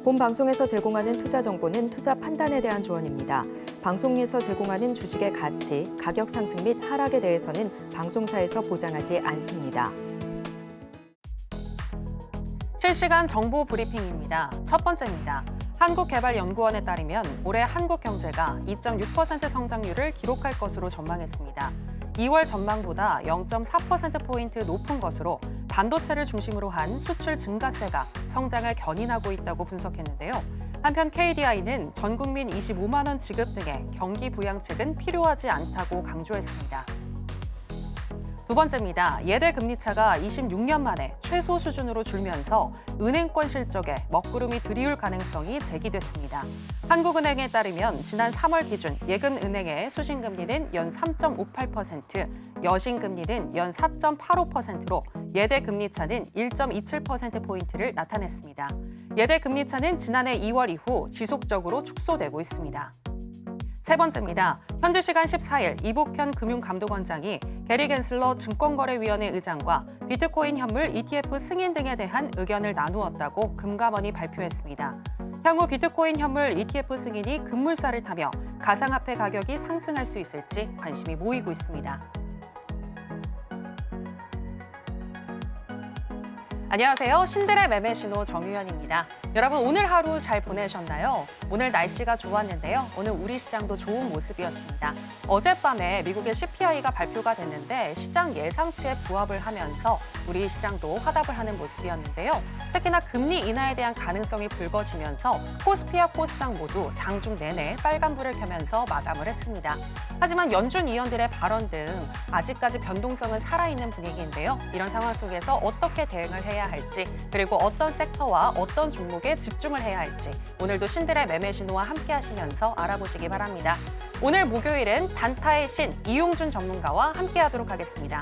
본 방송에서 제공하는 투자 정보는 투자 판단에 대한 조언입니다. 방송에서 제공하는 주식의 가치, 가격 상승 및 하락에 대해서는 방송사에서 보장하지 않습니다. 실시간 정보 브리핑입니다. 첫 번째입니다. 한국개발연구원에 따르면 올해 한국 경제가 2.6% 성장률을 기록할 것으로 전망했습니다. 2월 전망보다 0.4%포인트 높은 것으로 반도체를 중심으로 한 수출 증가세가 성장을 견인하고 있다고 분석했는데요. 한편 KDI는 전 국민 25만 원 지급 등의 경기 부양책은 필요하지 않다고 강조했습니다. 두 번째입니다. 예대 금리차가 26년 만에 최소 수준으로 줄면서 은행권 실적에 먹구름이 들이울 가능성이 제기됐습니다. 한국은행에 따르면 지난 3월 기준 예금은행의 수신금리는 연 3.58%, 여신금리는 연 4.85%로 예대 금리차는 1.27%포인트를 나타냈습니다. 예대 금리차는 지난해 2월 이후 지속적으로 축소되고 있습니다. 세 번째입니다. 현지 시간 14일 이복현 금융감독원장이 게리 갠슬러 증권거래위원회 의장과 비트코인 현물 ETF 승인 등에 대한 의견을 나누었다고 금감원이 발표했습니다. 향후 비트코인 현물 ETF 승인이 급물살을 타며 가상화폐 가격이 상승할 수 있을지 관심이 모이고 있습니다. 안녕하세요. 신들의 매매신호 정유현입니다. 여러분 오늘 하루 잘 보내셨나요? 오늘 날씨가 좋았는데요. 오늘 우리 시장도 좋은 모습이었습니다. 어젯밤에 미국의 CPI가 발표가 됐는데 시장 예상치에 부합을 하면서 우리 시장도 화답을 하는 모습이었는데요. 특히나 금리 인하에 대한 가능성이 불거지면서 코스피와 코스닥 모두 장중 내내 빨간불을 켜면서 마감을 했습니다. 하지만 연준 위원들의 발언 등 아직까지 변동성은 살아있는 분위기인데요. 이런 상황 속에서 어떻게 대응을 해야 할지 그리고 어떤 섹터와 어떤 종목에 집중을 해야 할지 오늘도 신들의 매매 신호와 함께 하시면서 알아보시기 바랍니다. 오늘 목요일은 단타의 신 이용준 전문가와 함께 하도록 하겠습니다.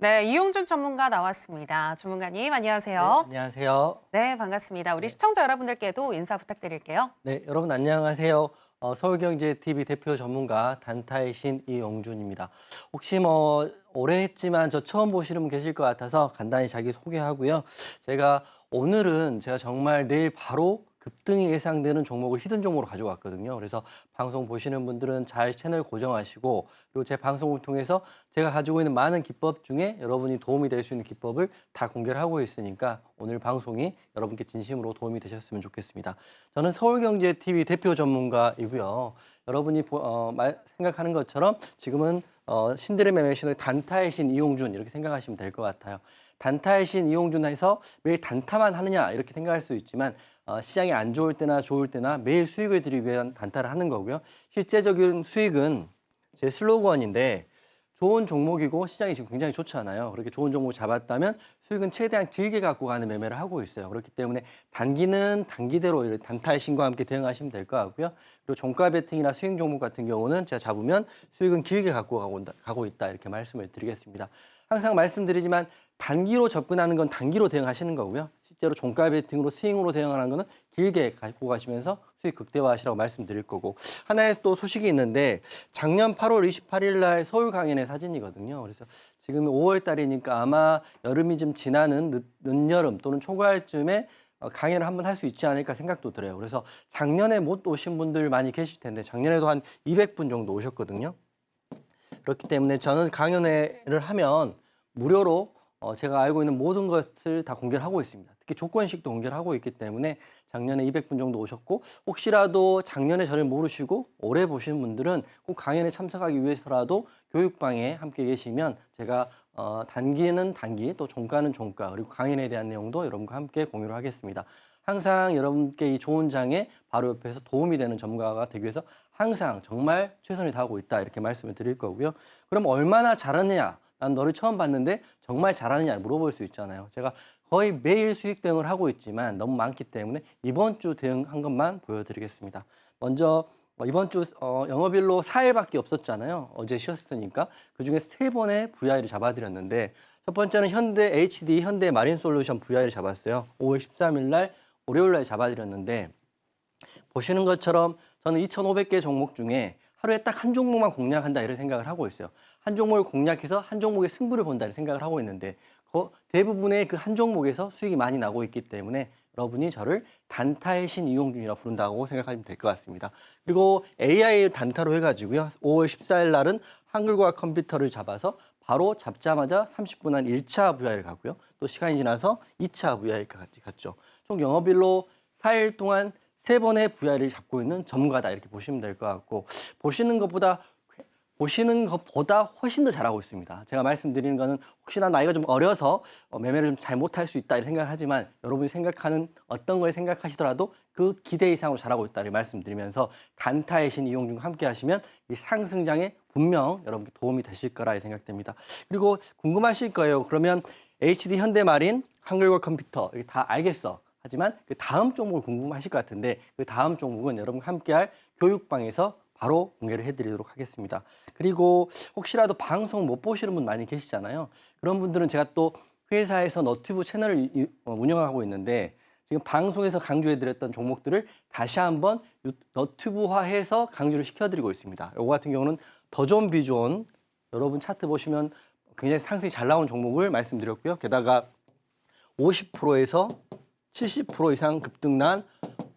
네, 이용준 전문가 나왔습니다. 전문가님 안녕하세요. 네, 안녕하세요. 네, 반갑습니다. 우리 시청자 여러분들께도 인사 부탁드릴게요. 네, 여러분 안녕하세요. 서울경제TV 대표 전문가 단타의 신 이용준입니다. 혹시 오래 했지만 저 처음 보시는 분 계실 것 같아서 간단히 자기 소개하고요. 오늘은 제가 정말 내일 바로 급등이 예상되는 종목을 히든 종목으로 가져왔거든요. 그래서 방송 보시는 분들은 잘 채널 고정하시고 그리고 제 방송을 통해서 제가 가지고 있는 많은 기법 중에 여러분이 도움이 될 수 있는 기법을 다 공개를 하고 있으니까 오늘 방송이 여러분께 진심으로 도움이 되셨으면 좋겠습니다. 저는 서울경제TV 대표 전문가이고요. 여러분이 생각하는 것처럼 지금은 신들의 매매신의 단타의 신 이용준 이렇게 생각하시면 될 것 같아요. 단타의 신 이용준 해서 매일 단타만 하느냐 이렇게 생각할 수 있지만 시장이 안 좋을 때나 좋을 때나 매일 수익을 드리기 위한 단타를 하는 거고요. 실제적인 수익은 제 슬로건인데 좋은 종목이고 시장이 지금 굉장히 좋잖아요. 그렇게 좋은 종목을 잡았다면 수익은 최대한 길게 갖고 가는 매매를 하고 있어요. 그렇기 때문에 단기는 단기대로 단타의 신과 함께 대응하시면 될 것 같고요. 그리고 종가 베팅이나 수익 종목 같은 경우는 제가 잡으면 수익은 길게 가고 있다 이렇게 말씀을 드리겠습니다. 항상 말씀드리지만 단기로 접근하는 건 단기로 대응하시는 거고요. 실제로 종가 베팅으로 스윙으로 대응하는 거는 길게 갖고 가시면서 수익 극대화하시라고 말씀드릴 거고 하나의 또 소식이 있는데 작년 8월 28일 날 서울 강연의 사진이거든요. 그래서 지금 5월 달이니까 아마 여름이 좀 지나는 늦여름 또는 초가을쯤에 강연을 한번 할 수 있지 않을까 생각도 들어요. 그래서 작년에 못 오신 분들 많이 계실 텐데 작년에도 한 200분 정도 오셨거든요. 그렇기 때문에 저는 강연회를 하면 무료로 제가 알고 있는 모든 것을 다 공개를 하고 있습니다. 특히 조건식도 공개를 하고 있기 때문에 작년에 200분 정도 오셨고 혹시라도 작년에 저를 모르시고 올해 보시는 분들은 꼭 강연에 참석하기 위해서라도 교육방에 함께 계시면 제가 단기는 단기 또 종가는 종가 그리고 강연에 대한 내용도 여러분과 함께 공유를 하겠습니다. 항상 여러분께 이 좋은 장에 바로 옆에서 도움이 되는 전문가가 되기 위해서 항상 정말 최선을 다하고 있다 이렇게 말씀을 드릴 거고요. 그럼 얼마나 잘하느냐? 난 너를 처음 봤는데 정말 잘하느냐 물어볼 수 있잖아요. 제가 거의 매일 수익 대응을 하고 있지만 너무 많기 때문에 이번 주 대응한 것만 보여드리겠습니다. 먼저 이번 주 영업일로 4일밖에 없었잖아요. 어제 쉬었으니까 그중에 3번의 VI를 잡아드렸는데 첫 번째는 현대 HD 현대 마린솔루션 VI를 잡았어요. 5월 13일 날 월요일 날 잡아드렸는데 보시는 것처럼 저는 2,500개 종목 중에 하루에 딱 한 종목만 공략한다 이런 생각을 하고 있어요. 한 종목을 공략해서 한 종목의 승부를 본다 이런 생각을 하고 있는데 대부분의 그 한 종목에서 수익이 많이 나고 있기 때문에 여러분이 저를 단타의 신 이용준이라고 부른다고 생각하시면 될 것 같습니다. 그리고 AI 단타로 해가지고요. 5월 14일 날은 한글과학 컴퓨터를 잡아서 바로 잡자마자 30분 한 1차 VI를 가고요. 또 시간이 지나서 2차 VI까지 갔죠. 총 영업일로 4일 동안 3번의 VI를 잡고 있는 전문가다 이렇게 보시면 될 것 같고 보시는 것보다 훨씬 더 잘하고 있습니다. 제가 말씀드리는 거는 혹시나 나이가 좀 어려서 매매를 좀 잘 못할 수 있다 이런 생각을 하지만 여러분이 생각하는 어떤 걸 생각하시더라도 그 기대 이상으로 잘하고 있다를 말씀드리면서 단타의 신 이용준과 함께 하시면 이 상승장에 분명 여러분께 도움이 되실 거라 생각됩니다. 그리고 궁금하실 거예요. 그러면 HD 현대마린, 한글과 컴퓨터 이렇게 다 알겠어. 하지만 그 다음 종목을 궁금하실 것 같은데 그 다음 종목은 여러분과 함께할 교육방에서 바로 공개를 해드리도록 하겠습니다. 그리고 혹시라도 방송 못 보시는 분 많이 계시잖아요. 그런 분들은 제가 또 회사에서 너튜브 채널을 운영하고 있는데 지금 방송에서 강조해드렸던 종목들을 다시 한번 너튜브화해서 강조를 시켜드리고 있습니다. 이거 같은 경우는 더 좋은 비존 여러분 차트 보시면 굉장히 상승이 잘 나온 종목을 말씀드렸고요. 게다가 50%에서 70% 이상 급등난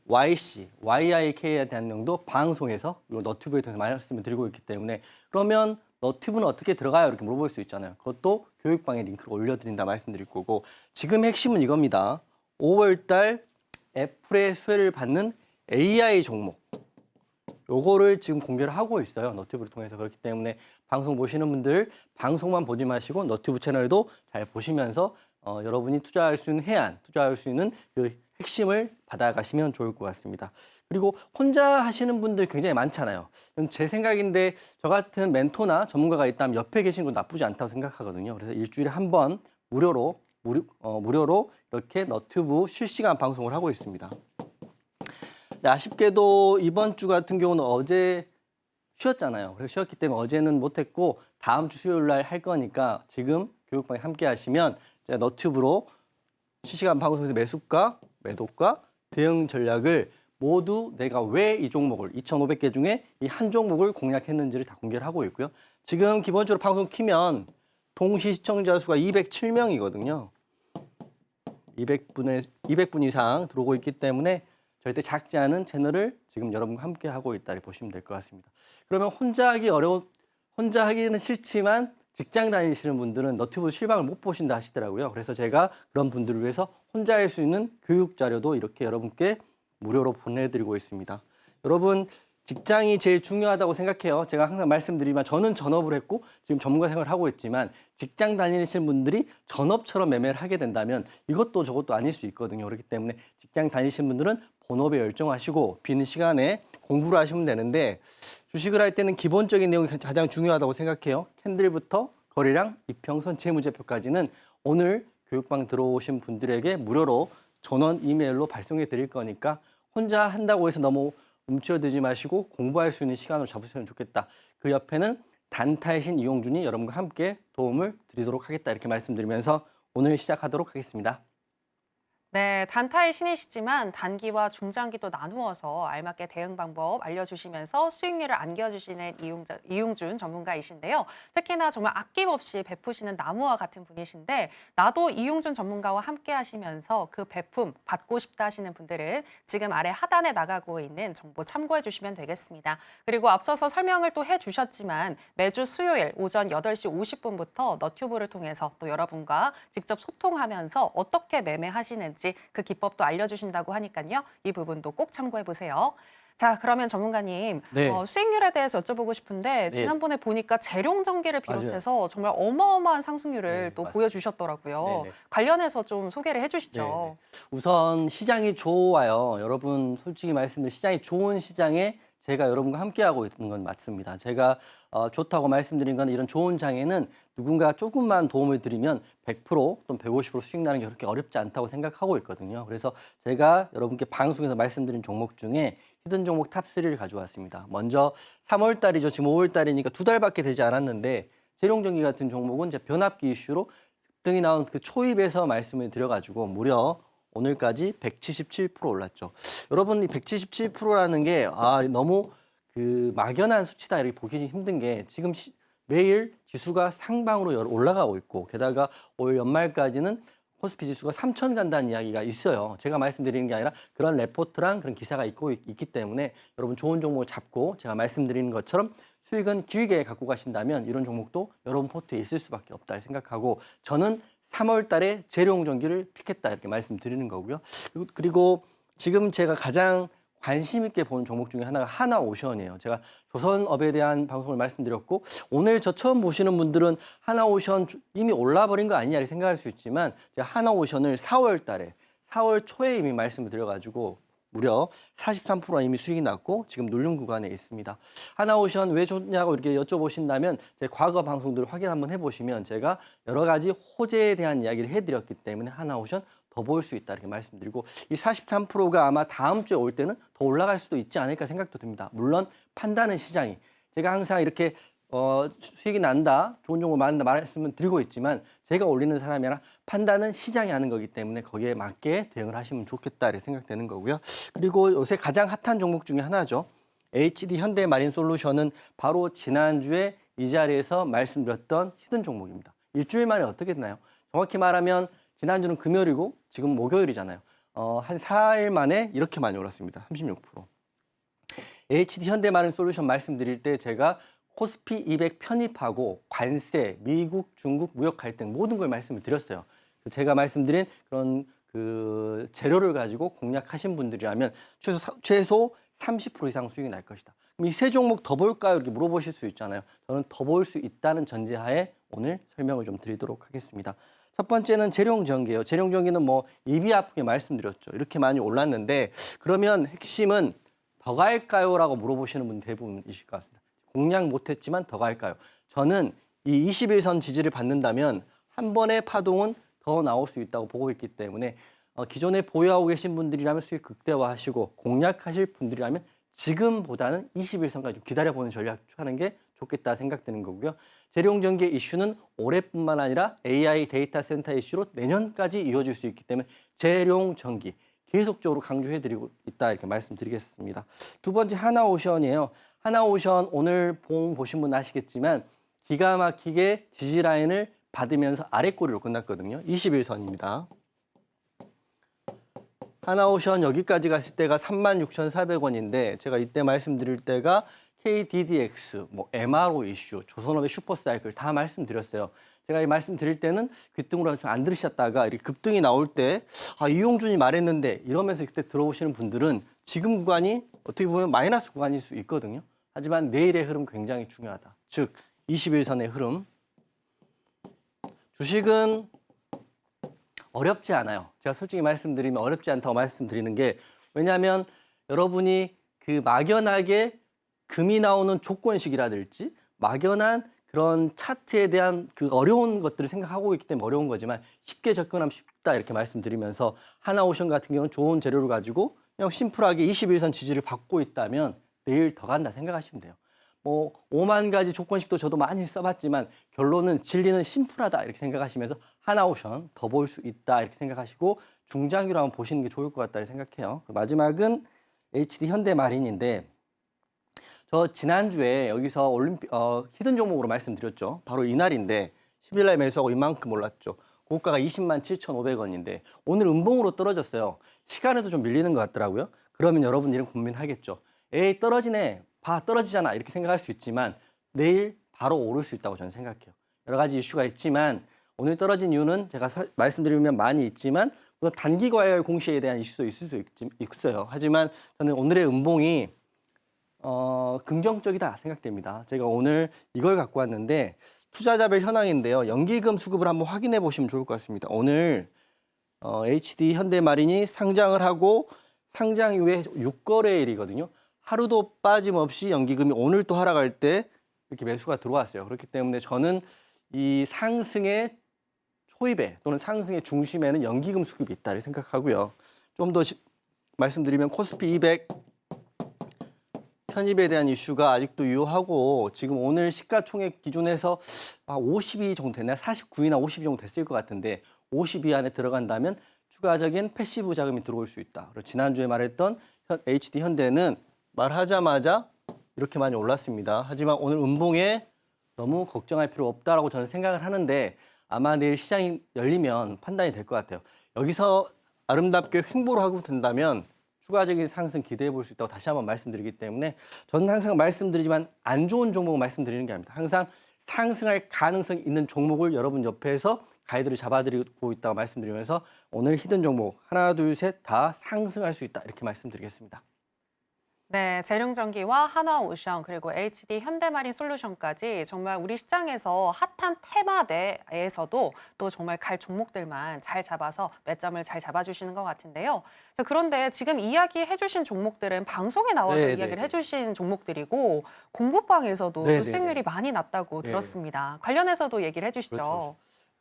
YIK에 대한 내용도 방송에서 너튜브에 통해서 말씀을 드리고 있기 때문에 그러면 너튜브는 어떻게 들어가요? 이렇게 물어볼 수 있잖아요. 그것도 교육방에 링크를 올려드린다 말씀드릴 거고 지금 핵심은 이겁니다. 5월달 애플의 수혜를 받는 AI 종목 요거를 지금 공개를 하고 있어요. 너튜브를 통해서 그렇기 때문에 방송 보시는 분들 방송만 보지 마시고 너튜브 채널도 잘 보시면서 여러분이 투자할 수 있는 투자할 수 있는 그 핵심을 받아가시면 좋을 것 같습니다. 그리고 혼자 하시는 분들 굉장히 많잖아요. 제 생각인데 저 같은 멘토나 전문가가 있다면 옆에 계신 건 나쁘지 않다고 생각하거든요. 그래서 일주일에 한 번 무료로 이렇게 너튜브 실시간 방송을 하고 있습니다. 네, 아쉽게도 이번 주 같은 경우는 어제 쉬었잖아요. 그래서 쉬었기 때문에 어제는 못했고 다음 주 수요일 날 할 거니까 지금 교육방에 함께 하시면 제가 너튜브로 실시간 방송에서 매수가, 매도가, 대응 전략을 모두 내가 왜 이 종목을 2,500개 중에 이 한 종목을 공략했는지를 다 공개를 하고 있고요. 지금 기본적으로 방송 키면 동시 시청자 수가 207명이거든요. 200분 이상 들어오고 있기 때문에 절대 작지 않은 채널을 지금 여러분과 함께 하고 있다 보시면 될 것 같습니다. 그러면 혼자 하기는 싫지만 직장 다니시는 분들은 너튜브 실방을 못 보신다 하시더라고요. 그래서 제가 그런 분들을 위해서 혼자 할 수 있는 교육 자료도 이렇게 여러분께 무료로 보내드리고 있습니다. 여러분 직장이 제일 중요하다고 생각해요. 제가 항상 말씀드리지만 저는 전업을 했고 지금 전문가 생활을 하고 있지만 직장 다니시는 분들이 전업처럼 매매를 하게 된다면 이것도 저것도 아닐 수 있거든요. 그렇기 때문에 직장 다니시는 분들은 본업에 열정하시고 비는 시간에 공부를 하시면 되는데 주식을 할 때는 기본적인 내용이 가장 중요하다고 생각해요. 캔들부터 거래량, 이평선, 재무제표까지는 오늘 교육방 들어오신 분들에게 무료로 전원 이메일로 발송해 드릴 거니까 혼자 한다고 해서 너무 움츠러들지 마시고 공부할 수 있는 시간으로 잡으시면 좋겠다. 그 옆에는 단타의 신 이용준이 여러분과 함께 도움을 드리도록 하겠다. 이렇게 말씀드리면서 오늘 시작하도록 하겠습니다. 네, 단타의 신이시지만 단기와 중장기도 나누어서 알맞게 대응 방법 알려주시면서 수익률을 안겨주시는 이용준 전문가이신데요. 특히나 정말 아낌없이 베푸시는 나무와 같은 분이신데 나도 이용준 전문가와 함께 하시면서 그 베품 받고 싶다 하시는 분들은 지금 아래 하단에 나가고 있는 정보 참고해 주시면 되겠습니다. 그리고 앞서서 설명을 또 해주셨지만 매주 수요일 오전 8시 50분부터 너튜브를 통해서 또 여러분과 직접 소통하면서 어떻게 매매하시는지 있을지 그 기법도 알려주신다고 하니까요. 이 부분도 꼭 참고해 보세요. 자, 그러면 전문가님, 네. 수익률에 대해서 여쭤보고 싶은데 지난번에 보니까 재룡전기를 비롯해서 정말 어마어마한 상승률을 네, 또 맞습니다. 보여주셨더라고요. 네네. 관련해서 좀 소개를 네, 해주시죠. 네. 우선 시장이 좋아요. 여러분 솔직히 말씀드리면 시장이 좋은 시장에 제가 여러분과 함께하고 있는 건 맞습니다. 제가 좋다고 말씀드린 건 이런 좋은 장에는 누군가 조금만 도움을 드리면 100% 또는 150% 수익 나는 게 그렇게 어렵지 않다고 생각하고 있거든요. 그래서 제가 여러분께 방송에서 말씀드린 종목 중에 히든 종목 탑3를 가져왔습니다. 먼저 3월 달이죠. 지금 5월 달이니까 2달밖에 되지 않았는데 재룡전기 같은 종목은 이제 변압기 이슈로 급등이 나온 그 초입에서 말씀을 드려가지고 무려 오늘까지 177% 올랐죠. 여러분 이 177%라는 게 너무 그 막연한 수치다 이렇게 보기 힘든 게 지금 매일 지수가 상방으로 올라가고 있고 게다가 올 연말까지는 코스피 지수가 3천 간다는 이야기가 있어요. 제가 말씀드리는 게 아니라 그런 레포트랑 그런 기사가 있기 때문에 여러분 좋은 종목을 잡고 제가 말씀드리는 것처럼 수익은 길게 갖고 가신다면 이런 종목도 여러분 포트에 있을 수밖에 없다 생각하고 저는 3월 달에 재룡전기를 픽했다 이렇게 말씀드리는 거고요. 그리고 지금 제가 가장 관심 있게 본 종목 중에 하나가 하나오션이에요. 제가 조선업에 대한 방송을 말씀드렸고 오늘 저 처음 보시는 분들은 하나오션 이미 올라버린 거 아니냐 이렇게 생각할 수 있지만 제가 하나오션을 4월 달에 4월 초에 이미 말씀을 드려가지고 무려 43%가 이미 수익이 났고 지금 누른 구간에 있습니다. 하나오션 왜 좋냐고 이렇게 여쭤보신다면 제 과거 방송들을 확인 한번 해보시면 제가 여러 가지 호재에 대한 이야기를 해드렸기 때문에 하나오션 더 볼 수 있다 이렇게 말씀드리고 이 43%가 아마 다음 주에 올 때는 더 올라갈 수도 있지 않을까 생각도 듭니다. 물론 판단은 시장이 제가 항상 이렇게 수익이 난다, 좋은 종목 많다 말씀을 드리고 있지만 제가 올리는 사람이 아니라 판단은 시장이 하는 거기 때문에 거기에 맞게 대응을 하시면 좋겠다 이렇게 생각되는 거고요. 그리고 요새 가장 핫한 종목 중에 하나죠. HD 현대마린솔루션은 바로 지난주에 이 자리에서 말씀드렸던 히든 종목입니다. 일주일 만에 어떻게 됐나요? 정확히 말하면 지난주는 금요일이고 지금 목요일이잖아요. 한 4일 만에 이렇게 많이 올랐습니다. 36%. HD 현대마린솔루션 말씀드릴 때 제가 코스피 200 편입하고 관세, 미국, 중국 무역 갈등 모든 걸 말씀을 드렸어요. 제가 말씀드린 그런 그 재료를 가지고 공략하신 분들이라면 최소 30% 이상 수익이 날 것이다. 그럼 이 세 종목 더 볼까요? 이렇게 물어보실 수 있잖아요. 저는 더 볼 수 있다는 전제하에 오늘 설명을 좀 드리도록 하겠습니다. 첫 번째는 재룡전기예요. 재룡전기는 뭐 입이 아프게 말씀드렸죠. 이렇게 많이 올랐는데 그러면 핵심은 더 갈까요? 라고 물어보시는 분 대부분이실 것 같습니다. 공략 못했지만 더 갈까요? 저는 이 21선 지지를 받는다면 한 번의 파동은 더 나올 수 있다고 보고 있기 때문에 기존에 보유하고 계신 분들이라면 수익 극대화하시고 공략하실 분들이라면 지금보다는 21선까지 좀 기다려보는 전략 하는 게 좋겠다 생각되는 거고요. 재룡전기의 이슈는 올해뿐만 아니라 AI 데이터 센터 이슈로 내년까지 이어질 수 있기 때문에 재룡전기 계속적으로 강조해드리고 있다 이렇게 말씀드리겠습니다. 두 번째 하나오션이에요. 하나오션 오늘 보신 분 아시겠지만 기가 막히게 지지라인을 받으면서 아래꼬리로 끝났거든요. 21선입니다. 하나오션 여기까지 갔을 때가 36,400원인데 제가 이때 말씀드릴 때가 KDDX, 뭐 MRO 이슈, 조선업의 슈퍼사이클 다 말씀드렸어요. 제가 이 말씀드릴 때는 귀등으로 안 들으셨다가 이렇게 급등이 나올 때 이용준이 말했는데 이러면서 그때 들어오시는 분들은 지금 구간이 어떻게 보면 마이너스 구간일 수 있거든요. 하지만 내일의 흐름 굉장히 중요하다. 즉 21선의 흐름. 주식은 어렵지 않아요. 제가 솔직히 말씀드리면 어렵지 않다고 말씀드리는 게 왜냐하면 여러분이 그 막연하게 금이 나오는 조건식이라든지 막연한 그런 차트에 대한 그 어려운 것들을 생각하고 있기 때문에 어려운 거지만 쉽게 접근하면 쉽다 이렇게 말씀드리면서 하나오션 같은 경우는 좋은 재료를 가지고 그냥 심플하게 21선 지지를 받고 있다면 내일 더 간다 생각하시면 돼요. 뭐 5만 가지 조건식도 저도 많이 써봤지만 결론은 진리는 심플하다 이렇게 생각하시면서 하나오션 더 볼 수 있다 이렇게 생각하시고 중장기로 한번 보시는 게 좋을 것 같다 생각해요. 마지막은 HD 현대마린인데 저 지난주에 여기서 히든 종목으로 말씀드렸죠. 바로 이날인데 10일 날 매수하고 이만큼 올랐죠. 고가가 207,500원인데 오늘 음봉으로 떨어졌어요. 시간에도 좀 밀리는 것 같더라고요. 그러면 여러분 이런 고민하겠죠. 에이 떨어지네. 떨어지잖아 이렇게 생각할 수 있지만 내일 바로 오를 수 있다고 저는 생각해요. 여러 가지 이슈가 있지만 오늘 떨어진 이유는 제가 말씀드리면 많이 있지만 물론 단기 과열 공시에 대한 이슈도 있을 수 있어요. 하지만 저는 오늘의 음봉이 긍정적이다 생각됩니다. 제가 오늘 이걸 갖고 왔는데 투자자별 현황인데요. 연기금 수급을 한번 확인해 보시면 좋을 것 같습니다. 오늘 HD 현대마린이 상장을 하고 상장 이후에 6거래일이거든요. 하루도 빠짐없이 연기금이 오늘 또 하락할 때 이렇게 매수가 들어왔어요. 그렇기 때문에 저는 이 상승의 초입에 또는 상승의 중심에는 연기금 수급이 있다고 생각하고요. 좀 더 말씀드리면 코스피 200 편입에 대한 이슈가 아직도 유효하고 지금 오늘 시가총액 기준에서 50이 정도 됐나요? 49이나 50이 정도 됐을 것 같은데 50이 안에 들어간다면 추가적인 패시브 자금이 들어올 수 있다. 그리고 지난주에 말했던 HD 현대는 말하자마자 이렇게 많이 올랐습니다. 하지만 오늘 음봉에 너무 걱정할 필요 없다라고 저는 생각을 하는데 아마 내일 시장이 열리면 판단이 될 것 같아요. 여기서 아름답게 횡보를 하고 된다면 추가적인 상승 기대해 볼 수 있다고 다시 한번 말씀드리기 때문에 저는 항상 말씀드리지만 안 좋은 종목을 말씀드리는 게 아닙니다. 항상 상승할 가능성이 있는 종목을 여러분 옆에서 가이드를 잡아드리고 있다고 말씀드리면서 오늘 히든 종목 하나, 둘, 셋 다 상승할 수 있다 이렇게 말씀드리겠습니다. 네, 재룡전기와 한화오션 그리고 HD 현대마린 솔루션까지 정말 우리 시장에서 핫한 테마 내에서도 또 정말 갈 종목들만 잘 잡아서 매점을 잘 잡아주시는 것 같은데요. 자, 그런데 지금 이야기해 주신 종목들은 방송에 나와서 이야기를 해주신 종목들이고 공부방에서도 또 수익률이 많이 났다고 들었습니다. 관련해서도 얘기를 해주시죠. 그렇죠.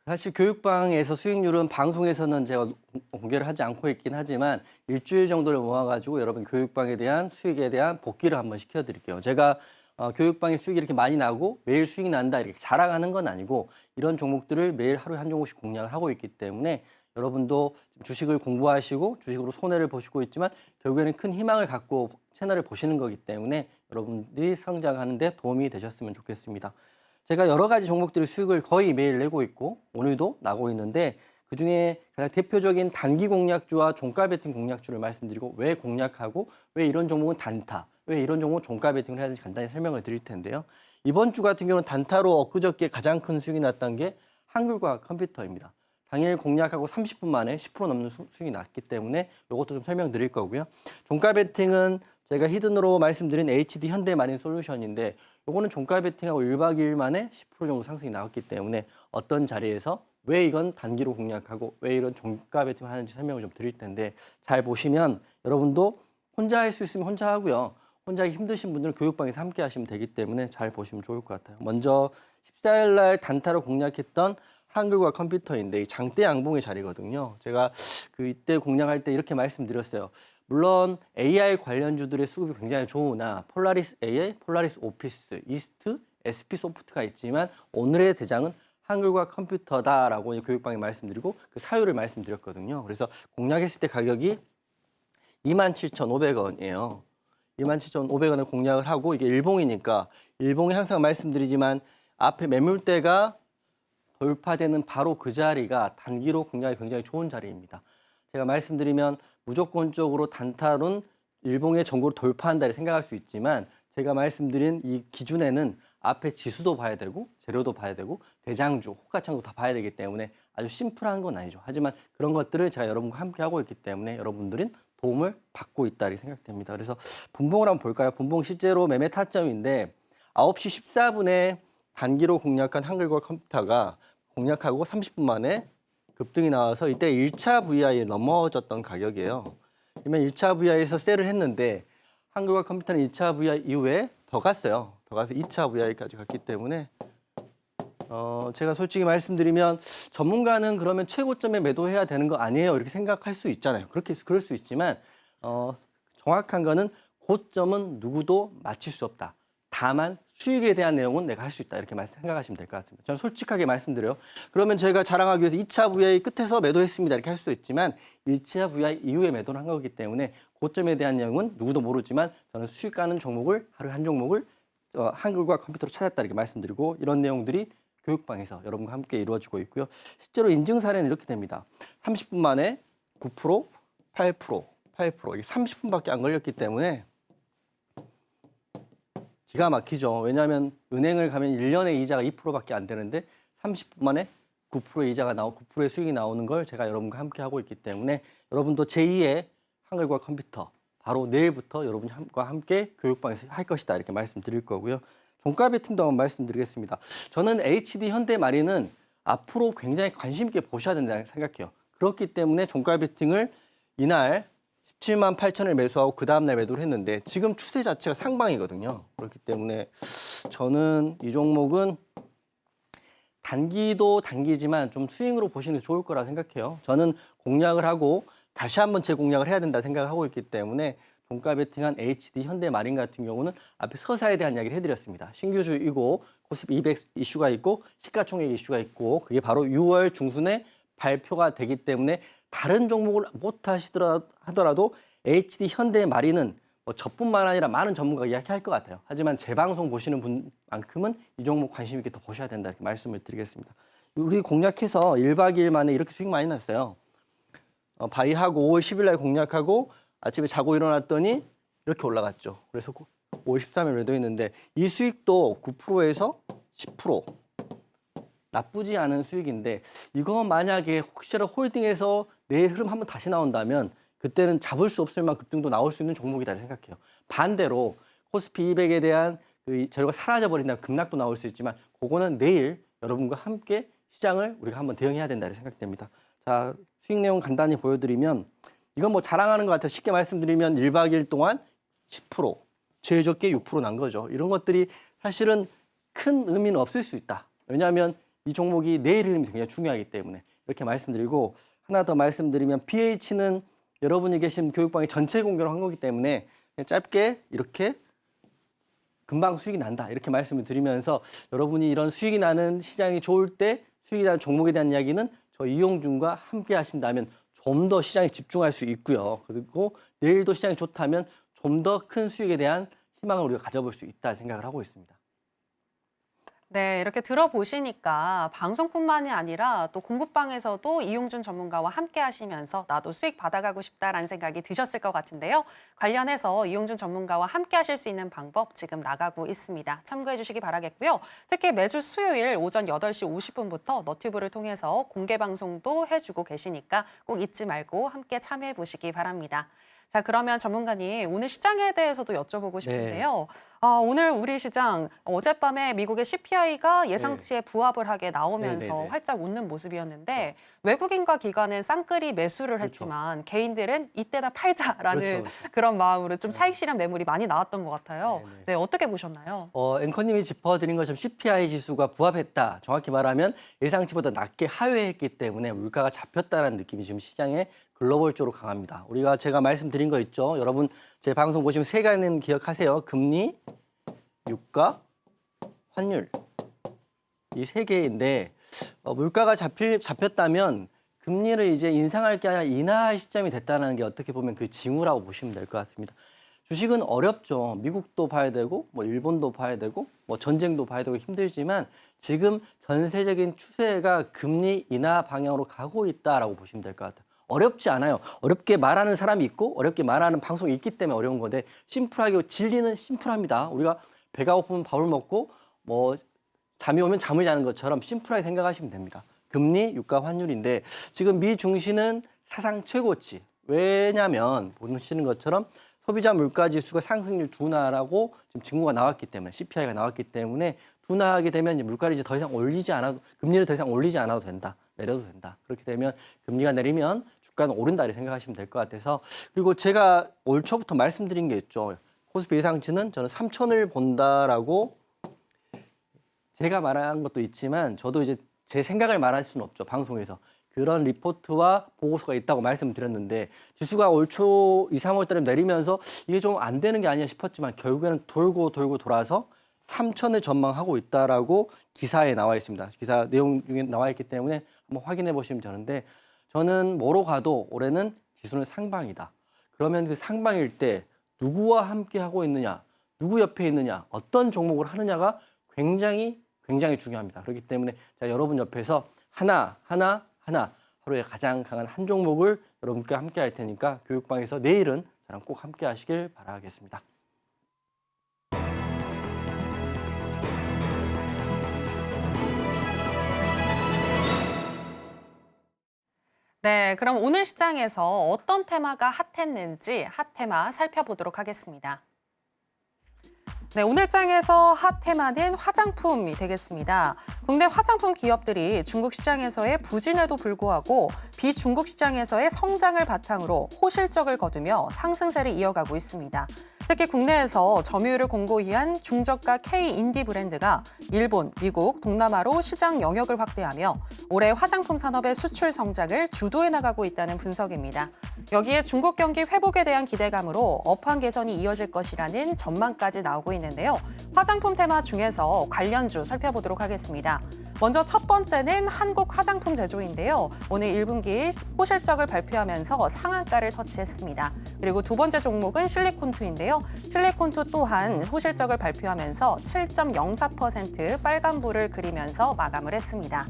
사실 교육방에서 수익률은 방송에서는 제가 공개를 하지 않고 있긴 하지만 일주일 정도를 모아가지고 여러분 교육방에 대한 수익에 대한 복귀를 한번 시켜드릴게요. 제가 교육방에 수익이 이렇게 많이 나고 매일 수익이 난다 이렇게 자랑하는 건 아니고 이런 종목들을 매일 하루에 한 종목씩 공략을 하고 있기 때문에 여러분도 주식을 공부하시고 주식으로 손해를 보시고 있지만 결국에는 큰 희망을 갖고 채널을 보시는 거기 때문에 여러분들이 성장하는 데 도움이 되셨으면 좋겠습니다. 제가 여러 가지 종목들의 수익을 거의 매일 내고 있고 오늘도 나고 있는데 그중에 가장 대표적인 단기 공략주와 종가 베팅 공략주를 말씀드리고 왜 공략하고 왜 이런 종목은 단타, 왜 이런 종목은 종가 베팅을 해야 되는지 간단히 설명을 드릴 텐데요. 이번 주 같은 경우는 단타로 엊그저께 가장 큰 수익이 났던 게 한글과학 컴퓨터입니다. 당일 공략하고 30분 만에 10% 넘는 수익이 났기 때문에 이것도 좀 설명드릴 거고요. 종가 베팅은 제가 히든으로 말씀드린 HD 현대마린 솔루션인데 요거는 종가 베팅하고 1박 2일 만에 10% 정도 상승이 나왔기 때문에 어떤 자리에서 왜 이건 단기로 공략하고 왜 이런 종가 베팅을 하는지 설명을 좀 드릴 텐데 잘 보시면 여러분도 혼자 할 수 있으면 혼자 하고요. 혼자 하기 힘드신 분들은 교육방에서 함께 하시면 되기 때문에 잘 보시면 좋을 것 같아요. 먼저 14일 날 단타로 공략했던 한글과 컴퓨터인데 이 장대 양봉의 자리거든요. 제가 이때 공략할 때 이렇게 말씀드렸어요. 물론 AI 관련주들의 수급이 굉장히 좋으나 폴라리스 AI, 폴라리스 오피스, 이스트, SP 소프트가 있지만 오늘의 대장은 한글과 컴퓨터다라고 교육방에 말씀드리고 그 사유를 말씀드렸거든요. 그래서 공략했을 때 가격이 27,500원이에요. 27,500원을 공략을 하고 이게 일봉이니까 일봉이 항상 말씀드리지만 앞에 매물대가 돌파되는 바로 그 자리가 단기로 공략이 굉장히 좋은 자리입니다. 제가 말씀드리면 무조건적으로 단타론 일봉의 정고를 돌파한다 생각할 수 있지만 제가 말씀드린 이 기준에는 앞에 지수도 봐야 되고 재료도 봐야 되고 대장주, 호가창도 다 봐야 되기 때문에 아주 심플한 건 아니죠. 하지만 그런 것들을 제가 여러분과 함께 하고 있기 때문에 여러분들은 도움을 받고 있다 이렇게 생각됩니다. 그래서 분봉을 한번 볼까요? 분봉 실제로 매매 타점인데 9시 14분에 단기로 공략한 한글과 컴퓨터가 공략하고 30분 만에 급등이 나와서 이때 1차 VI에 넘어졌던 가격이에요. 그러면 1차 VI에서 셀을 했는데 한글과 컴퓨터는 1차 VI 이후에 더 갔어요. 더 가서 2차 VI까지 갔기 때문에 제가 솔직히 말씀드리면 전문가는 그러면 최고점에 매도해야 되는 거 아니에요? 이렇게 생각할 수 있잖아요. 그럴 수 있지만 정확한 거는 고점은 누구도 맞힐 수 없다. 다만 수익에 대한 내용은 내가 할 수 있다. 이렇게 생각하시면 될 것 같습니다. 저는 솔직하게 말씀드려요. 그러면 저희가 자랑하기 위해서 2차 VI 끝에서 매도했습니다. 이렇게 할 수 있지만 1차 VI 이후에 매도를 한 거기 때문에 고점에 대한 내용은 누구도 모르지만 저는 수익 가는 종목을 하루에 한 종목을 한글과 컴퓨터로 찾았다 이렇게 말씀드리고 이런 내용들이 교육방에서 여러분과 함께 이루어지고 있고요. 실제로 인증 사례는 이렇게 됩니다. 30분 만에 9%, 8%, 8% 이게 30분밖에 안 걸렸기 때문에 기가 막히죠. 왜냐하면 은행을 가면 1년에 이자가 2%밖에 안 되는데 30분 만에 9%의 이자가 나오고 9%의 수익이 나오는 걸 제가 여러분과 함께 하고 있기 때문에 여러분도 제2의 한글과 컴퓨터 바로 내일부터 여러분과 함께 교육방에서 할 것이다 이렇게 말씀드릴 거고요. 종가 베팅도 한번 말씀드리겠습니다. 저는 HD 현대마린은 앞으로 굉장히 관심 있게 보셔야 된다고 생각해요. 그렇기 때문에 종가 베팅을 이날 17만 8천을 매수하고 그 다음날 매도를 했는데 지금 추세 자체가 상방이거든요. 그렇기 때문에 저는 이 종목은 단기도 단기지만 좀 스윙으로 보시는 게 좋을 거라 생각해요. 저는 공략을 하고 다시 한번 재공략을 해야 된다 생각을 하고 있기 때문에 종가 베팅한 HD 현대마린 같은 경우는 앞에 서사에 대한 이야기를 해드렸습니다. 신규주이고 코스피 200 이슈가 있고 시가총액 이슈가 있고 그게 바로 6월 중순에 발표가 되기 때문에 다른 종목을 못 하더라도 HD 현대마린은 뭐 저뿐만 아니라 많은 전문가가 이야기할 것 같아요. 하지만 제 방송 보시는 분만큼은 이 종목 관심 있게 더 보셔야 된다 이렇게 말씀을 드리겠습니다. 우리 공략해서 1박 2일 만에 이렇게 수익 많이 났어요. 바이하고 5월 10일 날 공략하고 아침에 자고 일어났더니 이렇게 올라갔죠. 그래서 5월 13일 매도했는데 이 수익도 9%에서 10% 나쁘지 않은 수익인데 이거 만약에 혹시라도 홀딩해서 내일 흐름 한번 다시 나온다면 그때는 잡을 수 없을 만큼 급등도 나올 수 있는 종목이다 생각해요. 반대로 코스피 200에 대한 그 재료가 사라져버린다면 급락도 나올 수 있지만 그거는 내일 여러분과 함께 시장을 우리가 한번 대응해야 된다 생각됩니다. 자, 수익 내용 간단히 보여드리면 이건 뭐 자랑하는 것 같아요. 쉽게 말씀드리면 1박 2일 동안 10%, 제일 적게 6% 난 거죠. 이런 것들이 사실은 큰 의미는 없을 수 있다. 왜냐하면 이 종목이 내일 흐름이 굉장히 중요하기 때문에 이렇게 말씀드리고 하나 더 말씀드리면 BH는 여러분이 계신 교육방에 전체 공개를 한 거기 때문에 그냥 짧게 이렇게 금방 수익이 난다 이렇게 말씀을 드리면서 여러분이 이런 수익이 나는 시장이 좋을 때 수익이 나는 종목에 대한 이야기는 저 이용준과 함께 하신다면 좀 더 시장에 집중할 수 있고요. 그리고 내일도 시장이 좋다면 좀 더 큰 수익에 대한 희망을 우리가 가져볼 수 있다 생각을 하고 있습니다. 네, 이렇게 들어보시니까 방송뿐만이 아니라 또 공부방에서도 이용준 전문가와 함께 하시면서 나도 수익 받아가고 싶다라는 생각이 드셨을 것 같은데요. 관련해서 이용준 전문가와 함께 하실 수 있는 방법 지금 나가고 있습니다. 참고해 주시기 바라겠고요. 특히 매주 수요일 오전 8시 50분부터 너튜브를 통해서 공개 방송도 해주고 계시니까 꼭 잊지 말고 함께 참여해 보시기 바랍니다. 자, 그러면 전문가님 오늘 시장에 대해서도 여쭤보고 싶은데요. 오늘 우리 시장 어젯밤에 미국의 CPI가 예상치에 부합을 하게 나오면서 활짝 웃는 모습이었는데 외국인과 기관은 쌍끌이 매수를 했지만 개인들은 이때다 팔자라는 그런 마음으로 좀 차익 실현 매물이 많이 나왔던 것 같아요. 네, 어떻게 보셨나요? 앵커님이 짚어드린 것처럼 CPI 지수가 부합했다. 정확히 말하면 예상치보다 낮게 하회했기 때문에 물가가 잡혔다는 느낌이 지금 시장에 글로벌적으로 강합니다. 제가 말씀드린 거 있죠. 여러분 제 방송 보시면 세 가지는 기억하세요. 금리, 유가, 환율. 이 세 개인데 물가가 잡혔다면 금리를 이제 인상할 게 아니라 인하할 시점이 됐다는 게 어떻게 보면 그 징후라고 보시면 될 것 같습니다. 주식은 어렵죠. 미국도 봐야 되고 뭐 일본도 봐야 되고 뭐 전쟁도 봐야 되고 힘들지만 지금 전세적인 추세가 금리 인하 방향으로 가고 있다라고 보시면 될 것 같아요. 어렵지 않아요. 어렵게 말하는 사람이 있고 어렵게 말하는 방송이 있기 때문에 어려운 건데 심플하게 진리는 심플합니다. 우리가 배가 고프면 밥을 먹고 뭐 잠이 오면 잠을 자는 것처럼 심플하게 생각하시면 됩니다. 금리, 유가, 환율인데 지금 미 증시는 사상 최고치. 왜냐하면 보시는 것처럼 소비자 물가 지수가 상승률 둔화라고 지금 징후가 나왔기 때문에 CPI가 나왔기 때문에 둔화하게 되면 물가를 이제 더 이상 올리지 않아도 금리를 더 이상 올리지 않아도 된다. 내려도 된다. 그렇게 되면 금리가 내리면 주가는 오른다 이렇게 생각하시면 될 것 같아서 그리고 제가 올 초부터 말씀드린 게 있죠. 코스피 예상치는 저는 3천을 본다라고 제가 말한 것도 있지만 저도 이제 제 생각을 말할 수는 없죠. 방송에서. 그런 리포트와 보고서가 있다고 말씀드렸는데 지수가 올 초 2, 3월 달에 내리면서 이게 좀 안 되는 게 아니냐 싶었지만 결국에는 돌고 돌아서 3천을 전망하고 있다라고 기사에 나와 있습니다. 기사 내용 중에 나와 있기 때문에 한번 확인해 보시면 되는데 저는 뭐로 가도 올해는 지수는 상방이다. 그러면 그 상방일 때 누구와 함께 하고 있느냐, 누구 옆에 있느냐, 어떤 종목을 하느냐가 굉장히 중요합니다. 그렇기 때문에 제가 여러분 옆에서 하나 하루에 가장 강한 한 종목을 여러분께 함께 할 테니까 교육방에서 내일은 저랑 꼭 함께 하시길 바라겠습니다. 네, 그럼 오늘 시장에서 어떤 테마가 핫했는지 핫테마 살펴보도록 하겠습니다. 네, 오늘 장에서 핫 테마는 화장품이 되겠습니다. 국내 화장품 기업들이 중국 시장에서의 부진에도 불구하고 비중국 시장에서의 성장을 바탕으로 호실적을 거두며 상승세를 이어가고 있습니다. 특히 국내에서 점유율을 공고히 한 중저가 K-인디 브랜드가 일본, 미국, 동남아로 시장 영역을 확대하며 올해 화장품 산업의 수출 성장을 주도해 나가고 있다는 분석입니다. 여기에 중국 경기 회복에 대한 기대감으로 업황 개선이 이어질 것이라는 전망까지 나오고 있는데요. 화장품 테마 중에서 관련주 살펴보도록 하겠습니다. 먼저 첫 번째는 한국 화장품 제조인데요. 오늘 1분기 호실적을 발표하면서 상한가를 터치했습니다. 그리고 두 번째 종목은 실리콘투인데요. 실리콘투 또한 호실적을 발표하면서 7.04% 빨간불을 그리면서 마감을 했습니다.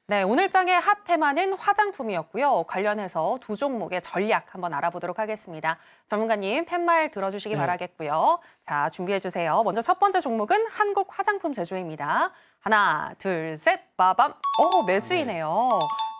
네, 오늘 장의 핫 테마는 화장품이었고요. 관련해서 두 종목의 전략 한번 알아보도록 하겠습니다. 전문가님 팻말 들어주시기 바라겠고요. 자, 준비해 주세요. 먼저 첫 번째 종목은 한국 화장품 제조입니다. 하나, 둘, 셋, 빠밤. 매수이네요.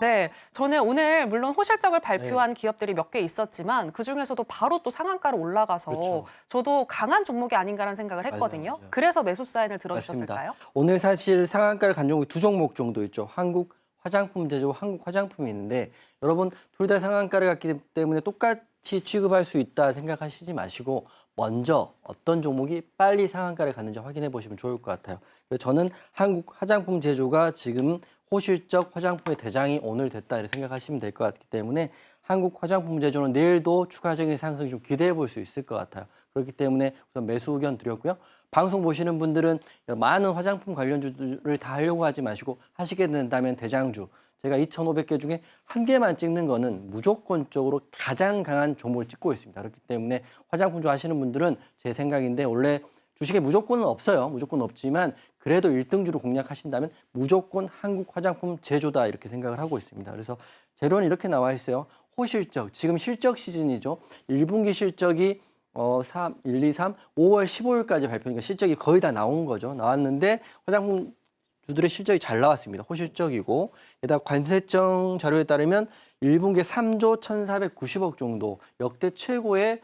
네, 저는 오늘 물론 호실적을 발표한 기업들이 몇 개 있었지만 그중에서도 바로 또 상한가로 올라가서 그렇죠. 저도 강한 종목이 아닌가라는 생각을 했거든요. 맞아요. 그래서 매수 사인을 들어주셨을까요? 맞습니다. 오늘 사실 상한가를 간 종목이 두 종목 정도 있죠. 한국 화장품 제조, 한국 화장품이 있는데 여러분 둘 다 상한가를 갔기 때문에 똑같이 취급할 수 있다 생각하시지 마시고 먼저 어떤 종목이 빨리 상한가를 갔는지 확인해 보시면 좋을 것 같아요. 그래서 저는 한국 화장품 제조가 지금 호실적 화장품의 대장이 오늘 됐다 이렇게 생각하시면 될 것 같기 때문에 한국 화장품 제조는 내일도 추가적인 상승이 좀 기대해 볼 수 있을 것 같아요. 그렇기 때문에 우선 매수 의견 드렸고요. 방송 보시는 분들은 많은 화장품 관련주를 다 하려고 하지 마시고 하시게 된다면 대장주. 제가 2,500개 중에 한 개만 찍는 거는 무조건적으로 가장 강한 종목을 찍고 있습니다. 그렇기 때문에 화장품주 하시는 분들은 제 생각인데 원래 주식에 무조건은 없어요. 무조건 없지만 그래도 1등주로 공략하신다면 무조건 한국 화장품 제조다 이렇게 생각을 하고 있습니다. 그래서 재료는 이렇게 나와 있어요. 호실적, 지금 실적 시즌이죠. 1분기 실적이 1, 2, 3, 5월 15일까지 발표니까 실적이 거의 다 나온 거죠. 나왔는데 화장품 주들의 실적이 잘 나왔습니다. 호실적이고 게다가 관세청 자료에 따르면 1분기에 3조 1,490억 정도 역대 최고의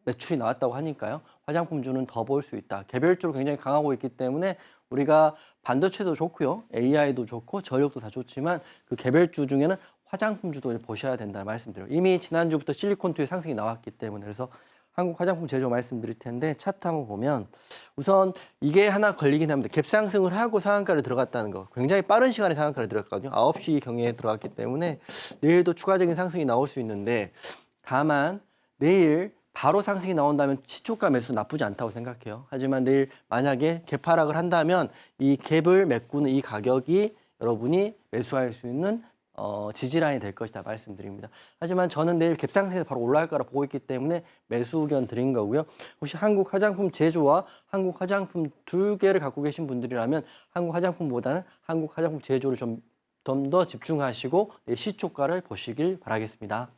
매출이 나왔다고 하니까요. 화장품주는 더 볼 수 있다. 개별적으로 굉장히 강하고 있기 때문에 우리가 반도체도 좋고요. AI도 좋고 전력도 다 좋지만 그 개별주 중에는 화장품주도 보셔야 된다는 말씀드려요. 이미 지난주부터 실리콘투의 상승이 나왔기 때문에 그래서 한국 화장품 제조 말씀드릴 텐데 차트 한번 보면 우선 이게 하나 걸리긴 합니다. 갭상승을 하고 상한가를 들어갔다는 거. 굉장히 빠른 시간에 상한가를 들어갔거든요. 9시 경에 들어갔기 때문에 내일도 추가적인 상승이 나올 수 있는데 다만 내일 바로 상승이 나온다면 시초가 매수 나쁘지 않다고 생각해요. 하지만 내일 만약에 갭 하락을 한다면 이 갭을 메꾸는 이 가격이 여러분이 매수할 수 있는 지지라인이 될 것이다 말씀드립니다. 하지만 저는 내일 갭상승에서 바로 올라갈 거라 보고 있기 때문에 매수 의견 드린 거고요. 혹시 한국 화장품 제조와 한국 화장품 두 개를 갖고 계신 분들이라면 한국 화장품보다는 한국 화장품 제조를 좀 더 집중하시고 내일 시초가를 보시길 바라겠습니다.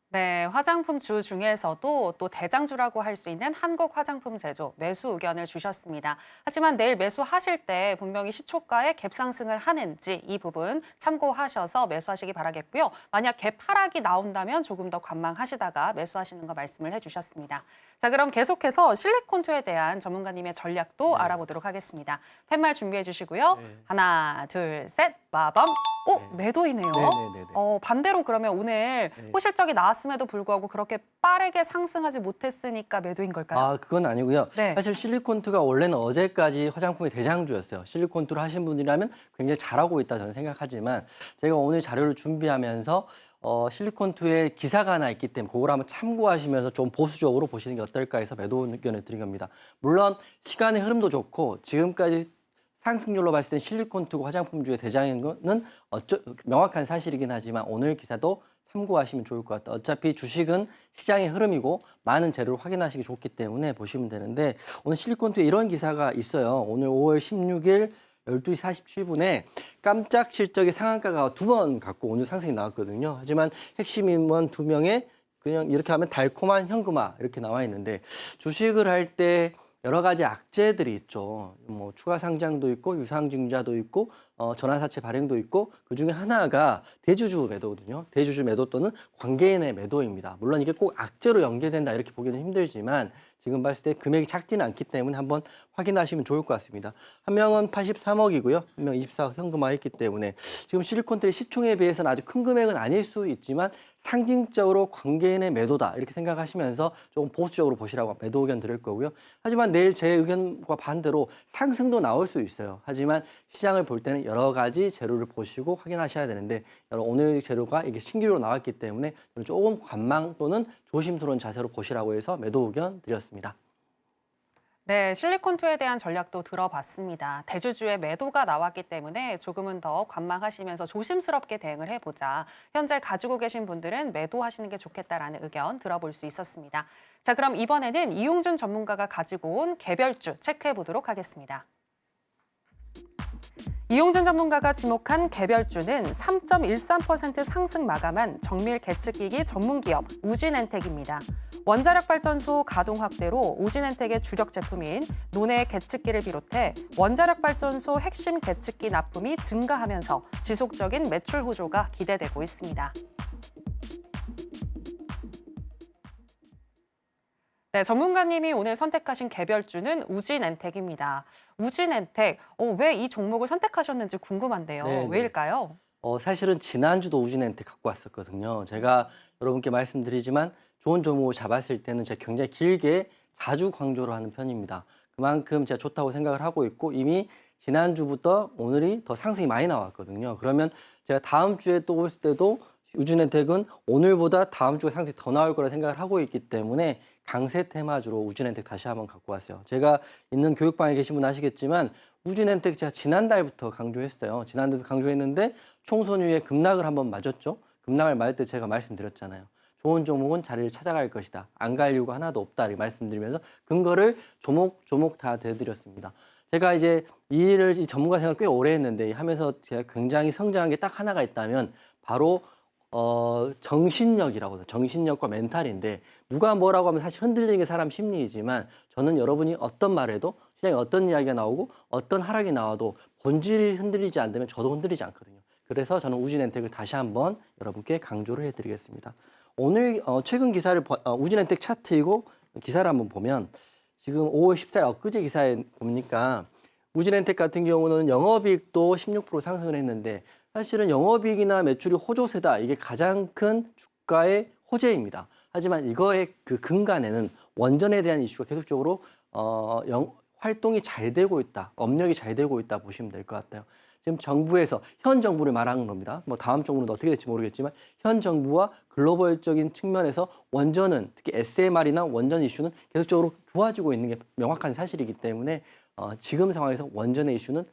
네, 화장품주 중에서도 또 대장주라고 할 수 있는 한국 화장품 제조 매수 의견을 주셨습니다. 하지만 내일 매수하실 때 분명히 시초가에 갭 상승을 하는지 이 부분 참고하셔서 매수하시기 바라겠고요. 만약 갭 하락이 나온다면 조금 더 관망하시다가 매수하시는 거 말씀을 해주셨습니다. 자, 그럼 계속해서 실리콘투에 대한 전문가님의 전략도 알아보도록 하겠습니다. 팻말 준비해 주시고요. 하나, 둘, 셋, 마밤. 매도이네요. 네네네네. 반대로 그러면 오늘 호실적이 나왔음에도 불구하고 그렇게 빠르게 상승하지 못했으니까 매도인 걸까요? 아, 그건 아니고요. 네. 사실 실리콘투가 원래는 어제까지 화장품의 대장주였어요. 실리콘투를 하신 분이라면 굉장히 잘하고 있다 저는 생각하지만 제가 오늘 자료를 준비하면서 실리콘투에 기사가 하나 있기 때문에 그걸 한번 참고하시면서 좀 보수적으로 보시는 게 어떨까 해서 매도 의견을 드린 겁니다. 물론 시간의 흐름도 좋고 지금까지 상승률로 봤을 때 실리콘투가 화장품주의 대장인 거는 명확한 사실이긴 하지만 오늘 기사도 참고하시면 좋을 것 같아요. 어차피 주식은 시장의 흐름이고 많은 재료를 확인하시기 좋기 때문에 보시면 되는데 오늘 실리콘투에 이런 기사가 있어요. 오늘 5월 16일 12시 47분에 깜짝 실적의 상한가가 2번 갖고 오늘 상승이 나왔거든요. 하지만 핵심 임원 2명의 그냥 이렇게 하면 달콤한 현금화 이렇게 나와 있는데 주식을 할 때 여러 가지 악재들이 있죠. 뭐 추가 상장도 있고 유상증자도 있고 전환사채 발행도 있고 그중에 하나가 대주주 매도거든요. 대주주 매도 또는 관계인의 매도입니다. 물론 이게 꼭 악재로 연계된다 이렇게 보기는 힘들지만 지금 봤을 때 금액이 작지는 않기 때문에 한번 확인하시면 좋을 것 같습니다. 한 명은 83억이고요. 한 명 24억 현금화했기 때문에 지금 실리콘틀의 시총에 비해서는 아주 큰 금액은 아닐 수 있지만 상징적으로 관계인의 매도다 이렇게 생각하시면서 조금 보수적으로 보시라고 매도 의견 드릴 거고요. 하지만 내일 제 의견과 반대로 상승도 나올 수 있어요. 하지만 시장을 볼 때는 여러 가지 재료를 보시고 확인하셔야 되는데 오늘 재료가 이게 신규로 나왔기 때문에 저는 조금 관망 또는 조심스러운 자세로 보시라고 해서 매도 의견 드렸습니다. 네, 실리콘2에 대한 전략도 들어봤습니다. 대주주의 매도가 나왔기 때문에 조금은 더 관망하시면서 조심스럽게 대응을 해보자. 현재 가지고 계신 분들은 매도하시는 게 좋겠다라는 의견 들어볼 수 있었습니다. 자, 그럼 이번에는 이용준 전문가가 가지고 온 개별주 체크해 보도록 하겠습니다. 이용준 전문가가 지목한 개별주는 3.13% 상승 마감한 정밀 계측기기 전문기업 우진엔텍입니다. 원자력 발전소 가동 확대로 우진엔텍의 주력 제품인 논해 계측기를 비롯해 원자력 발전소 핵심 계측기 납품이 증가하면서 지속적인 매출 호조가 기대되고 있습니다. 네, 전문가님이 오늘 선택하신 개별주는 우진엔텍입니다. 우진엔텍, 왜 이 종목을 선택하셨는지 궁금한데요. 네. 왜일까요? 사실은 지난주도 우진엔텍 갖고 왔었거든요. 제가 여러분께 말씀드리지만 좋은 종목을 잡았을 때는 제가 굉장히 길게 자주 강조를 하는 편입니다. 그만큼 제가 좋다고 생각을 하고 있고 이미 지난주부터 오늘이 더 상승이 많이 나왔거든요. 그러면 제가 다음 주에 또 올 때도 우진엔텍은 오늘보다 다음 주에 상승이 더 나올 거라 생각을 하고 있기 때문에 강세 테마주로 우진엔텍 다시 한번 갖고 왔어요. 제가 있는 교육방에 계신 분 아시겠지만 우진엔텍 제가 지난달부터 강조했어요. 지난달부터 강조했는데 총선 이후에 급락을 한번 맞았죠. 급락을 맞을 때 제가 말씀드렸잖아요. 좋은 종목은 자리를 찾아갈 것이다. 안 갈 이유가 하나도 없다. 이렇게 말씀드리면서 근거를 조목조목 다 대드렸습니다. 제가 이제 이 전문가 생활을 꽤 오래 했는데 하면서 제가 굉장히 성장한 게 딱 하나가 있다면 바로 정신력이라고 해요. 정신력과 멘탈인데 누가 뭐라고 하면 사실 흔들리는 게 사람 심리이지만 저는 여러분이 어떤 말해도 시장에 어떤 이야기가 나오고 어떤 하락이 나와도 본질이 흔들리지 않으면 저도 흔들리지 않거든요. 그래서 저는 우진엔텍을 다시 한번 여러분께 강조를 해드리겠습니다. 오늘 최근 기사를 우진엔텍 차트이고 기사를 한번 보면 지금 5월 14일 엊그제 기사에 보니까 우진엔텍 같은 경우는 영업이익도 16% 상승을 했는데 사실은 영업이익이나 매출이 호조세다. 이게 가장 큰 주가의 호재입니다. 하지만 이거의 그 근간에는 원전에 대한 이슈가 계속적으로 활동이 잘 되고 있다. 업력이 잘 되고 있다 보시면 될 것 같아요. 지금 정부에서 현 정부를 말하는 겁니다. 뭐 다음 정부는 어떻게 될지 모르겠지만 현 정부와 글로벌적인 측면에서 원전은 특히 SMR이나 원전 이슈는 계속적으로 좋아지고 있는 게 명확한 사실이기 때문에 지금 상황에서 원전의 이슈는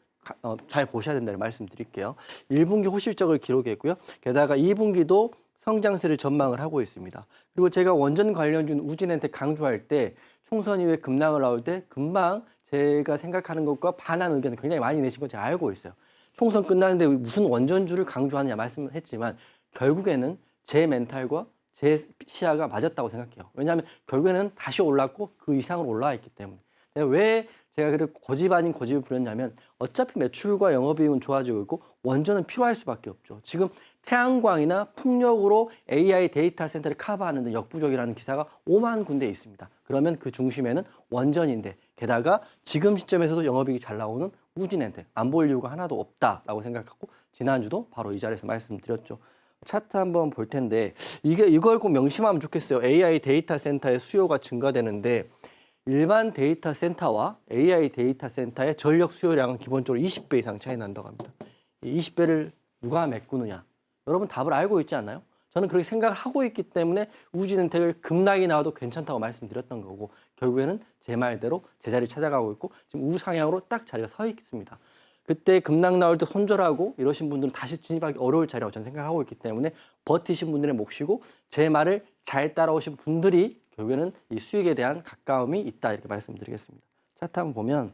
잘 보셔야 된다는 말씀드릴게요. 1분기 호실적을 기록했고요. 게다가 2분기도 성장세를 전망을 하고 있습니다. 그리고 제가 원전 관련주 우진엔텍 강조할 때 총선 이후에 급락을 나올 때 금방 제가 생각하는 것과 반한 의견을 굉장히 많이 내신 거 제가 알고 있어요. 총선 끝나는데 무슨 원전주를 강조하느냐 말씀했지만 결국에는 제 멘탈과 제 시야가 맞았다고 생각해요. 왜냐하면 결국에는 다시 올랐고 그 이상으로 올라와 있기 때문에. 왜 제가 그렇게 고집 아닌 고집을 부렸냐면 어차피 매출과 영업이익은 좋아지고 있고 원전은 필요할 수밖에 없죠. 지금 태양광이나 풍력으로 AI 데이터 센터를 커버하는 데 역부족이라는 기사가 5만 군데에 있습니다. 그러면 그 중심에는 원전인데 게다가 지금 시점에서도 영업이익이 잘 나오는 우진엔텍 안 볼 이유가 하나도 없다라고 생각하고 지난주도 바로 이 자리에서 말씀드렸죠. 차트 한번 볼 텐데 이걸 꼭 명심하면 좋겠어요. AI 데이터 센터의 수요가 증가되는데 일반 데이터 센터와 AI 데이터 센터의 전력 수요량은 기본적으로 20배 이상 차이 난다고 합니다. 이 20배를 누가 메꾸느냐? 여러분 답을 알고 있지 않나요? 저는 그렇게 생각을 하고 있기 때문에 우진엔텍을 급락이 나와도 괜찮다고 말씀드렸던 거고 결국에는 제 말대로 제자리를 찾아가고 있고 지금 우상향으로 딱 자리가 서 있습니다. 그때 급락 나올 때 손절하고 이러신 분들은 다시 진입하기 어려울 자리라고 저는 생각하고 있기 때문에 버티신 분들의 몫이고 제 말을 잘 따라오신 분들이 결국에는 이 수익에 대한 가까움이 있다 이렇게 말씀드리겠습니다. 차트 한번 보면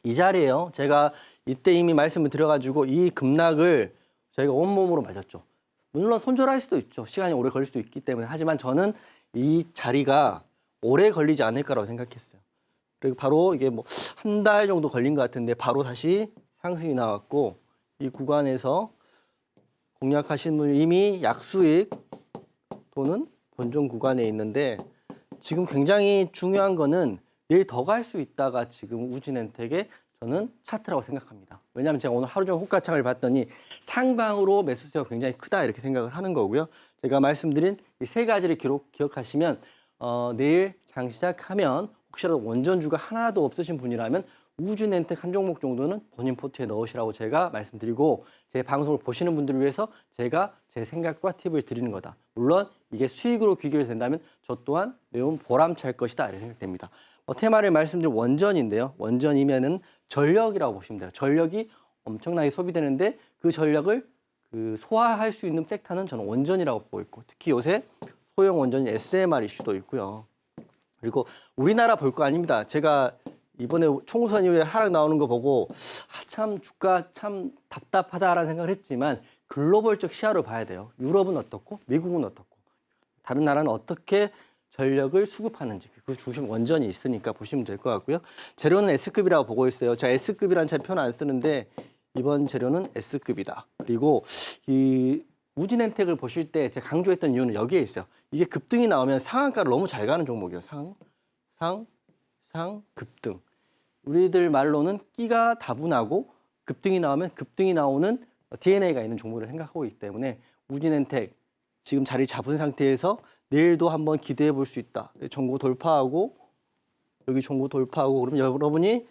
이 자리에요. 제가 이때 이미 말씀을 드려가지고 이 급락을 저희가 온몸으로 맞았죠. 물론 손절할 수도 있죠. 시간이 오래 걸릴 수도 있기 때문에. 하지만 저는 이 자리가 오래 걸리지 않을 거라고 생각했어요. 그리고 바로 이게 뭐 한 달 정도 걸린 것 같은데 바로 다시 상승이 나왔고 이 구간에서 공략하신 분 이미 약수익 또는 본전 구간에 있는데 지금 굉장히 중요한 거는 내일 더 갈 수 있다가 지금 우진엔텍의 저는 차트라고 생각합니다. 왜냐하면 제가 오늘 하루 종일 호가창을 봤더니 상방으로 매수세가 굉장히 크다 이렇게 생각을 하는 거고요. 제가 말씀드린 이 세 가지를 기억하시면 내일 장 시작하면 혹시라도 원전주가 하나도 없으신 분이라면 우진엔텍 한 종목 정도는 본인 포트에 넣으시라고 제가 말씀드리고 제 방송을 보시는 분들을 위해서 제가 제 생각과 팁을 드리는 거다. 물론 이게 수익으로 귀결이 된다면 저 또한 매우 보람찰 것이다 이렇게 생각됩니다. 테마를 말씀드린 원전인데요. 원전이면은 전력이라고 보시면 돼요. 전력이 엄청나게 소비되는데 그 전력을 소화할 수 있는 섹터는 저는 원전이라고 보고 있고 특히 요새 소형 원전인 SMR 이슈도 있고요. 그리고 우리나라 볼 거 아닙니다. 제가 이번에 총선 이후에 하락 나오는 거 보고 참 주가 참 답답하다라는 생각을 했지만 글로벌적 시야로 봐야 돼요. 유럽은 어떻고 미국은 어떻고 다른 나라는 어떻게 전력을 수급하는지 그 중심 원전이 있으니까 보시면 될 것 같고요. 재료는 S급이라고 보고 있어요. 제가 S급이라는 제 표현 안 쓰는데 이번 재료는 S급이다. 그리고 이 우진엔텍을 보실 때 제가 강조했던 이유는 여기에 있어요. 이게 급등이 나오면 상한가를 너무 잘 가는 종목이에요. 상, 급등. 우리들 말로는 끼가 다분하고 급등이 나오면 급등이 나오는 DNA가 있는 종목을 생각하고 있기 때문에 우진엔텍 지금 자리 잡은 상태에서 내일도 한번 기대해 볼 수 있다. 전고 돌파하고 여기 전고 돌파하고 그러면 여러분이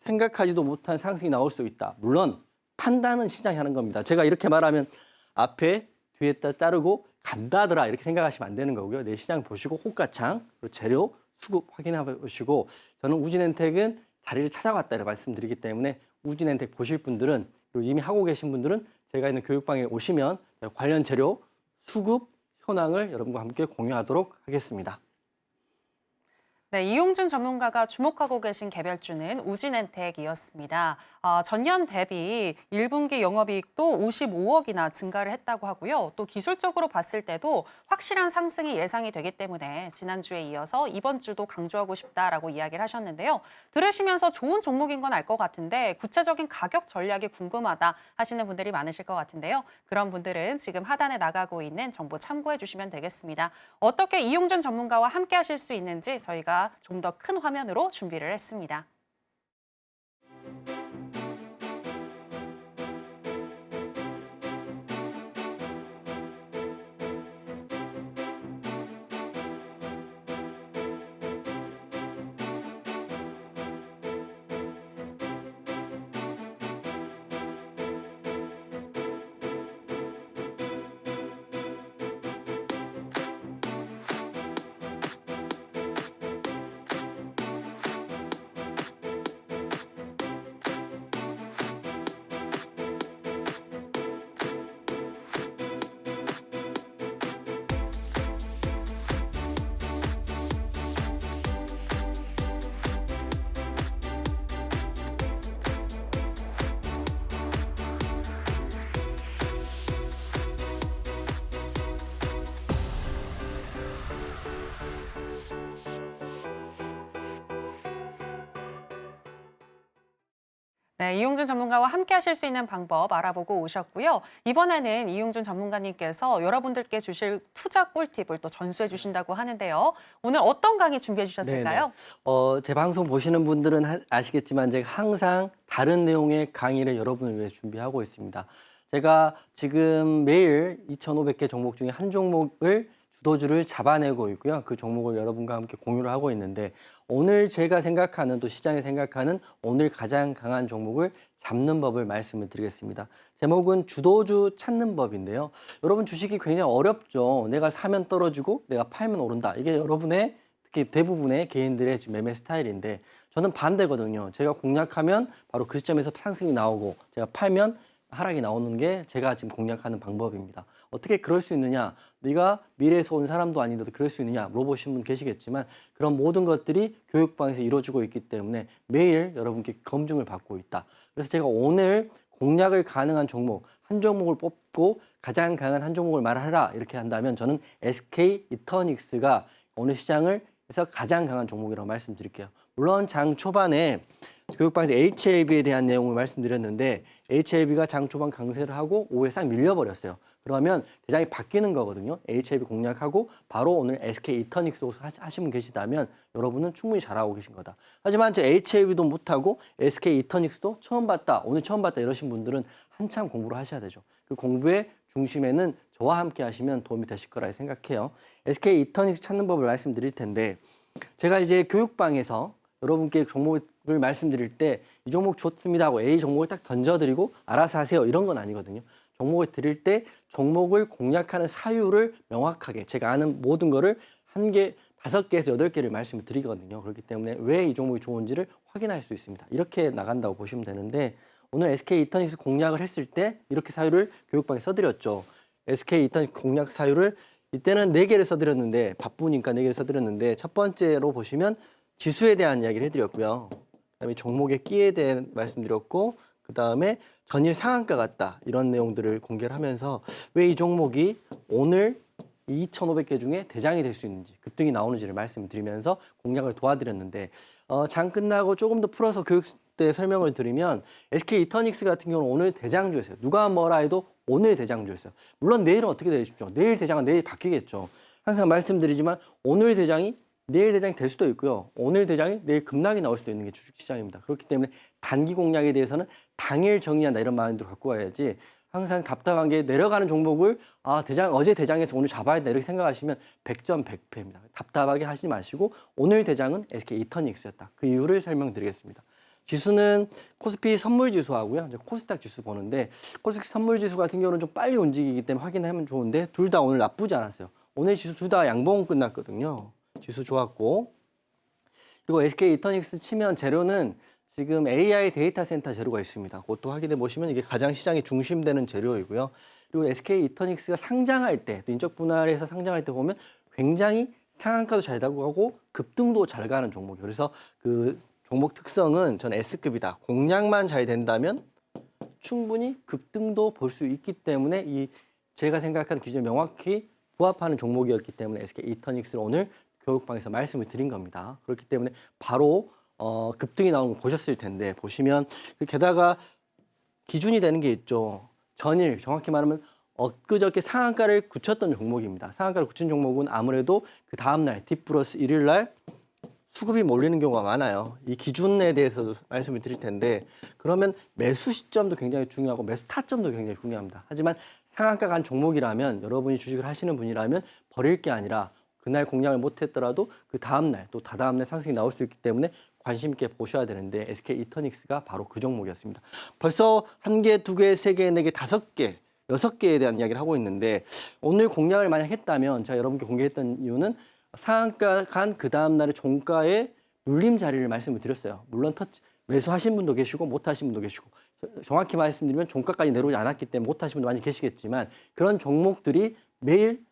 생각하지도 못한 상승이 나올 수 있다. 물론 판단은 시장이 하는 겁니다. 제가 이렇게 말하면 앞에 뒤에다 자르고 간다더라 이렇게 생각하시면 안 되는 거고요. 내 시장 보시고 호가창 그리고 재료 수급 확인해 보시고 저는 우진엔텍은 자리를 찾아갔다 이렇게 말씀드리기 때문에 우진엔텍 보실 분들은 그리고 이미 하고 계신 분들은 제가 있는 교육방에 오시면 관련 재료 수급 현황을 여러분과 함께 공유하도록 하겠습니다. 네, 이용준 전문가가 주목하고 계신 개별주는 우진엔텍이었습니다. 전년 대비 1분기 영업이익도 55억이나 증가를 했다고 하고요. 또 기술적으로 봤을 때도 확실한 상승이 예상이 되기 때문에 지난주에 이어서 이번 주도 강조하고 싶다라고 이야기를 하셨는데요. 들으시면서 좋은 종목인 건 알 것 같은데 구체적인 가격 전략이 궁금하다 하시는 분들이 많으실 것 같은데요. 그런 분들은 지금 하단에 나가고 있는 정보 참고해 주시면 되겠습니다. 어떻게 이용준 전문가와 함께 하실 수 있는지 저희가 좀 더 큰 화면으로 준비를 했습니다. 네, 이용준 전문가와 함께 하실 수 있는 방법 알아보고 오셨고요. 이번에는 이용준 전문가님께서 여러분들께 주실 투자 꿀팁을 또 전수해 주신다고 하는데요. 오늘 어떤 강의 준비해 주셨을까요? 제 방송 보시는 분들은 아시겠지만 제가 항상 다른 내용의 강의를 여러분을 위해 준비하고 있습니다. 제가 지금 매일 2,500개 종목 중에 한 종목을 주도주를 잡아내고 있고요. 그 종목을 여러분과 함께 공유를 하고 있는데 오늘 제가 생각하는 또 시장이 생각하는 오늘 가장 강한 종목을 잡는 법을 말씀을 드리겠습니다. 제목은 주도주 찾는 법인데요. 여러분 주식이 굉장히 어렵죠. 내가 사면 떨어지고 내가 팔면 오른다. 이게 여러분의 특히 대부분의 개인들의 매매 스타일인데 저는 반대거든요. 제가 공략하면 바로 그 시점에서 상승이 나오고 제가 팔면 하락이 나오는 게 제가 지금 공략하는 방법입니다. 어떻게 그럴 수 있느냐? 네가 미래에서 온 사람도 아닌데도 그럴 수 있느냐? 물어보신 분 계시겠지만 그런 모든 것들이 교육방에서 이루어지고 있기 때문에 매일 여러분께 검증을 받고 있다. 그래서 제가 오늘 공략을 가능한 종목, 한 종목을 뽑고 가장 강한 한 종목을 말하라 이렇게 한다면 저는 SK 이터닉스가 오늘 시장을 해서 가장 강한 종목이라고 말씀드릴게요. 물론 장 초반에 교육방에서 HLB에 대한 내용을 말씀드렸는데 HLB가 장 초반 강세를 하고 오후에 싹 밀려버렸어요. 그러면 대장이 바뀌는 거거든요. HLB 공략하고 바로 오늘 SK 이터닉스 하신 분 계시다면 여러분은 충분히 잘하고 계신 거다. 하지만 저 HLB도 못하고 SK 이터닉스도 처음 봤다, 오늘 처음 봤다 이러신 분들은 한참 공부를 하셔야 되죠. 그 공부의 중심에는 저와 함께 하시면 도움이 되실 거라 생각해요. SK 이터닉스 찾는 법을 말씀드릴 텐데 제가 이제 교육방에서 여러분께 종목을 말씀드릴 때 이 종목 좋습니다 하고 A 종목을 딱 던져드리고 알아서 하세요 이런 건 아니거든요. 종목을 드릴 때 종목을 공략하는 사유를 명확하게 제가 아는 모든 거를 1개, 5개에서 8개를 말씀을 드리거든요. 그렇기 때문에 왜 이 종목이 좋은지를 확인할 수 있습니다. 이렇게 나간다고 보시면 되는데 오늘 SK 이터닉스 공략을 했을 때 이렇게 사유를 교육방에 써드렸죠. SK 이터닉스 공략 사유를 이때는 4개를 써드렸는데 바쁘니까 4개를 써드렸는데 첫 번째로 보시면 지수에 대한 이야기를 해드렸고요. 그다음에 종목의 끼에 대해 말씀드렸고 그다음에 전일 상한가 같다 이런 내용들을 공개를 하면서 왜 이 종목이 오늘 2,500개 중에 대장이 될 수 있는지 급등이 나오는지를 말씀드리면서 공략을 도와드렸는데 장 끝나고 조금 더 풀어서 교육 때 설명을 드리면 SK 이터닉스 같은 경우는 오늘 대장주였어요. 누가 뭐라 해도 오늘 대장주였어요. 물론 내일은 어떻게 되십시오. 내일 대장은 내일 바뀌겠죠. 항상 말씀드리지만 오늘 대장이 내일 대장이 될 수도 있고요. 오늘 대장이 내일 급락이 나올 수도 있는 게 주식시장입니다. 그렇기 때문에 단기 공략에 대해서는 당일 정리한다 이런 마인드로 갖고 와야지 항상 답답한 게 내려가는 종목을 어제 대장에서 오늘 잡아야 된다 이렇게 생각하시면 100점 100패입니다. 답답하게 하지 마시고 오늘 대장은 SK 이터닉스였다. 그 이유를 설명드리겠습니다. 지수는 코스피 선물지수하고요. 이제 코스닥 지수 보는데 코스피 선물지수 같은 경우는 좀 빨리 움직이기 때문에 확인하면 좋은데 둘 다 오늘 나쁘지 않았어요. 오늘 지수 둘 다 양봉 끝났거든요. 지수 좋았고 그리고 SK 이터닉스 치면 재료는 지금 AI 데이터 센터 재료가 있습니다. 그것도 확인해 보시면 이게 가장 시장이 중심되는 재료이고요. 그리고 SK 이터닉스가 상장할 때, 또 인적 분할해서 상장할 때 보면 굉장히 상한가도 잘 나가고 급등도 잘 가는 종목이에요. 그래서 그 종목 특성은 전 S급이다. 공략만 잘 된다면 충분히 급등도 볼 수 있기 때문에 이 제가 생각하는 기준에 명확히 부합하는 종목이었기 때문에 SK 이터닉스를 오늘 교육방에서 말씀을 드린 겁니다. 그렇기 때문에 바로 급등이 나오는 거 보셨을 텐데 보시면 게다가 기준이 되는 게 있죠. 전일 정확히 말하면 엊그저께 상한가를 굳혔던 종목입니다. 상한가를 굳힌 종목은 아무래도 그 다음날 딥플러스 1일 날 수급이 몰리는 경우가 많아요. 이 기준에 대해서 말씀을 드릴 텐데 그러면 매수 시점도 굉장히 중요하고 매수 타점도 굉장히 중요합니다. 하지만 상한가 간 종목이라면 여러분이 주식을 하시는 분이라면 버릴 게 아니라 그날 공략을 못했더라도 그 다음날 또 다다음날 상승이 나올 수 있기 때문에 관심 있게 보셔야 되는데 SK 이터닉스가 바로 그 종목이었습니다. 벌써 1개, 2개, 3개, 4개, 5개, 6개에 대한 이야기를 하고 있는데 오늘 공략을 만약 했다면 제가 여러분께 공개했던 이유는 상한가 간 그 다음날의 종가의 눌림 자리를 말씀을 드렸어요. 물론 매수하신 분도 계시고 못하신 분도 계시고 정확히 말씀드리면 종가까지 내려오지 않았기 때문에 못하신 분도 많이 계시겠지만 그런 종목들이 매일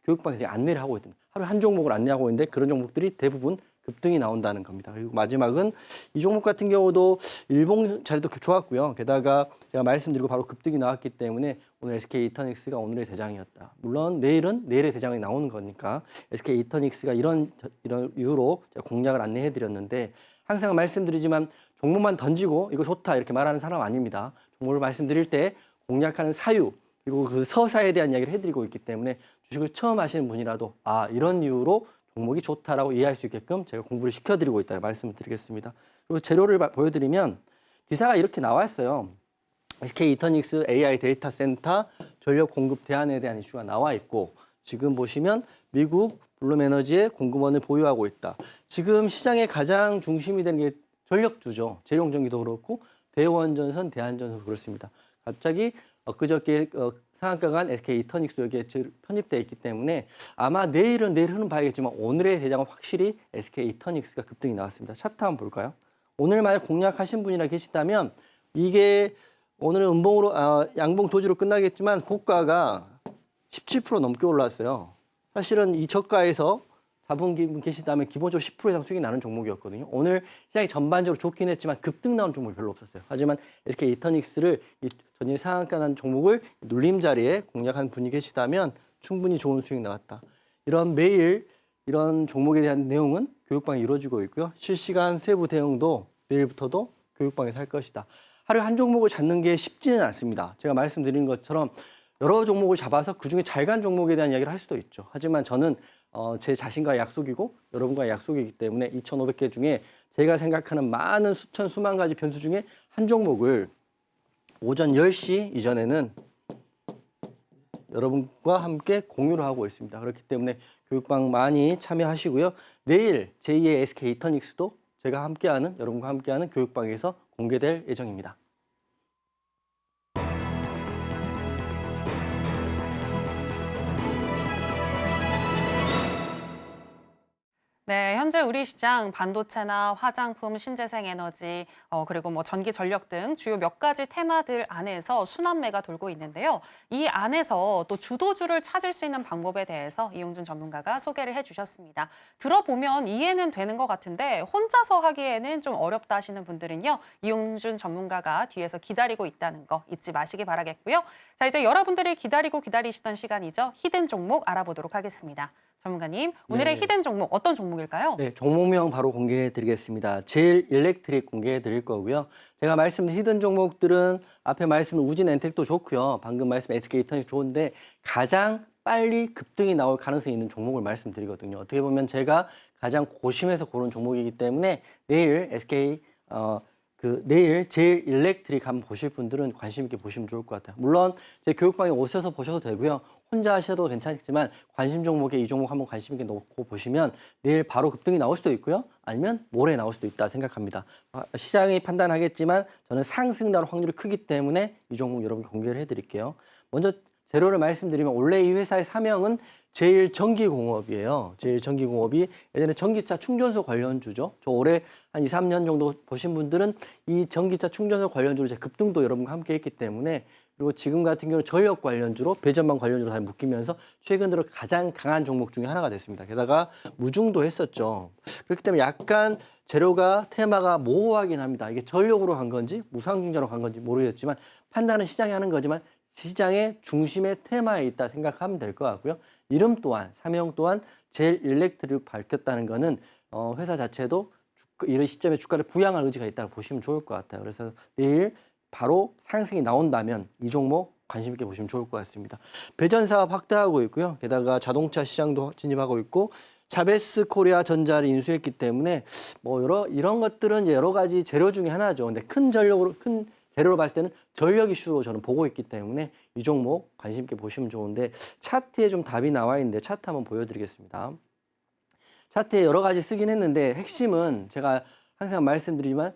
교육방에서 안내를 하고 있습니다. 하루에 한 종목을 안내하고 있는데 그런 종목들이 대부분 급등이 나온다는 겁니다. 그리고 마지막은 이 종목 같은 경우도 일봉 자리도 좋았고요. 게다가 제가 말씀드리고 바로 급등이 나왔기 때문에 오늘 SK 이터닉스가 오늘의 대장이었다. 물론 내일은 내일의 대장이 나오는 거니까 SK 이터닉스가 이런 이유로 제가 공략을 안내해 드렸는데 항상 말씀드리지만 종목만 던지고 이거 좋다 이렇게 말하는 사람 아닙니다. 종목을 말씀드릴 때 공략하는 사유 그리고 그 서사에 대한 이야기를 해드리고 있기 때문에 주식을 처음 하시는 분이라도 이런 이유로 종목이 좋다라고 이해할 수 있게끔 제가 공부를 시켜드리고 있다는 말씀을 드리겠습니다. 그리고 재료를 보여드리면 기사가 이렇게 나왔어요. SK 이터닉스 AI 데이터 센터 전력 공급 대안에 대한 이슈가 나와 있고 지금 보시면 미국 블룸에너지의 공급원을 보유하고 있다. 지금 시장의 가장 중심이 되는 게 전력주죠. 재룡전기도 그렇고 대원전선, 대한전선도 그렇습니다. 갑자기 엊그저께 상한가 간 SK 이터닉스 여기에 편입되어 있기 때문에 아마 내일 흐름 봐야겠지만 오늘의 대장은 확실히 SK 이터닉스가 급등이 나왔습니다. 차트 한번 볼까요? 오늘 만약 공략하신 분이나 계시다면 이게 오늘은 음봉으로 양봉 도지로 끝나겠지만 고가가 17% 넘게 올랐어요. 사실은 이 저가에서 잡은 분 계시다면 기본적으로 10% 이상 수익이 나는 종목이었거든요. 오늘 시장이 전반적으로 좋긴 했지만 급등 나온 종목이 별로 없었어요. 하지만 SK 이터닉스를 이 전일 상한가 난 종목을 눌림 자리에 공략한 분이 계시다면 충분히 좋은 수익 나왔다. 이런 매일 이런 종목에 대한 내용은 교육방이 이루어지고 있고요. 실시간 세부 대응도 내일부터도 교육방에서 할 것이다. 하루에 한 종목을 잡는 게 쉽지는 않습니다. 제가 말씀드린 것처럼 여러 종목을 잡아서 그중에 잘 간 종목에 대한 이야기를 할 수도 있죠. 하지만 저는 제 자신과의 약속이고 여러분과의 약속이기 때문에 2,500개 중에 제가 생각하는 많은 수천 수만 가지 변수 중에 한 종목을 오전 10시 이전에는 여러분과 함께 공유를 하고 있습니다. 그렇기 때문에 교육방 많이 참여하시고요. 내일 제2의 SK 이터닉스도 제가 함께하는 여러분과 함께하는 교육방에서 공개될 예정입니다. 네, 현재 우리 시장 반도체나 화장품, 신재생 에너지, 그리고 뭐 전기 전력 등 주요 몇 가지 테마들 안에서 순환매가 돌고 있는데요. 이 안에서 또 주도주를 찾을 수 있는 방법에 대해서 이용준 전문가가 소개를 해주셨습니다. 들어보면 이해는 되는 것 같은데 혼자서 하기에는 좀 어렵다 하시는 분들은요. 이용준 전문가가 뒤에서 기다리고 있다는 거 잊지 마시기 바라겠고요. 자, 이제 여러분들이 기다리시던 시간이죠. 히든 종목 알아보도록 하겠습니다. 전문가님, 오늘의 히든 종목 어떤 종목일까요? 네, 종목명 바로 공개해 드리겠습니다. 제일 일렉트릭 공개해 드릴 거고요. 제가 말씀드린 히든 종목들은 앞에 말씀드린 우진 엔텍도 좋고요. 방금 말씀 SK 이터닉스 좋은데 가장 빨리 급등이 나올 가능성이 있는 종목을 말씀드리거든요. 어떻게 보면 제가 가장 고심해서 고른 종목이기 때문에 내일 내일 제일 일렉트릭 한번 보실 분들은 관심 있게 보시면 좋을 것 같아요. 물론 제 교육방에 오셔서 보셔도 되고요. 혼자 하셔도 괜찮겠지만 관심 종목에 이 종목 한번 관심 있게 놓고 보시면 내일 바로 급등이 나올 수도 있고요. 아니면 모레 나올 수도 있다 생각합니다. 시장이 판단하겠지만 저는 상승 나올 확률이 크기 때문에 이 종목 여러분께 공개를 해드릴게요. 먼저 재료를 말씀드리면 원래 이 회사의 사명은 제일전기공업이에요. 제일전기공업이 예전에 전기차 충전소 관련주죠. 저 올해 한 2, 3년 정도 보신 분들은 이 전기차 충전소 관련주로 제 급등도 여러분과 함께 했기 때문에 그리고 지금 같은 경우는 전력 관련주로 배전망 관련주로 다 묶이면서 최근 들어 가장 강한 종목 중에 하나가 됐습니다. 게다가 무중도 했었죠. 그렇기 때문에 약간 재료가 테마가 모호하긴 합니다. 이게 전력으로 간 건지 무상증자로 간 건지 모르겠지만 판단은 시장이 하는 거지만 시장의 중심의 테마에 있다 생각하면 될 것 같고요. 이름 또한 사명 또한 제일 일렉트릭 밝혔다는 거는 회사 자체도 이런 시점에 주가를 부양할 의지가 있다고 보시면 좋을 것 같아요. 그래서 내일 바로 상승이 나온다면 이 종목 관심 있게 보시면 좋을 것 같습니다. 배전 사업 확대하고 있고요. 게다가 자동차 시장도 진입하고 있고 자베스 코리아 전자를 인수했기 때문에 뭐 이런 것들은 이제 여러 가지 재료 중에 하나죠. 근데 큰 재료로 봤을 때는 전력 이슈로 저는 보고 있기 때문에 이 종목 관심 있게 보시면 좋은데 차트에 좀 답이 나와 있는데 차트 한번 보여드리겠습니다. 차트에 여러 가지 쓰긴 했는데 핵심은 제가 항상 말씀드리지만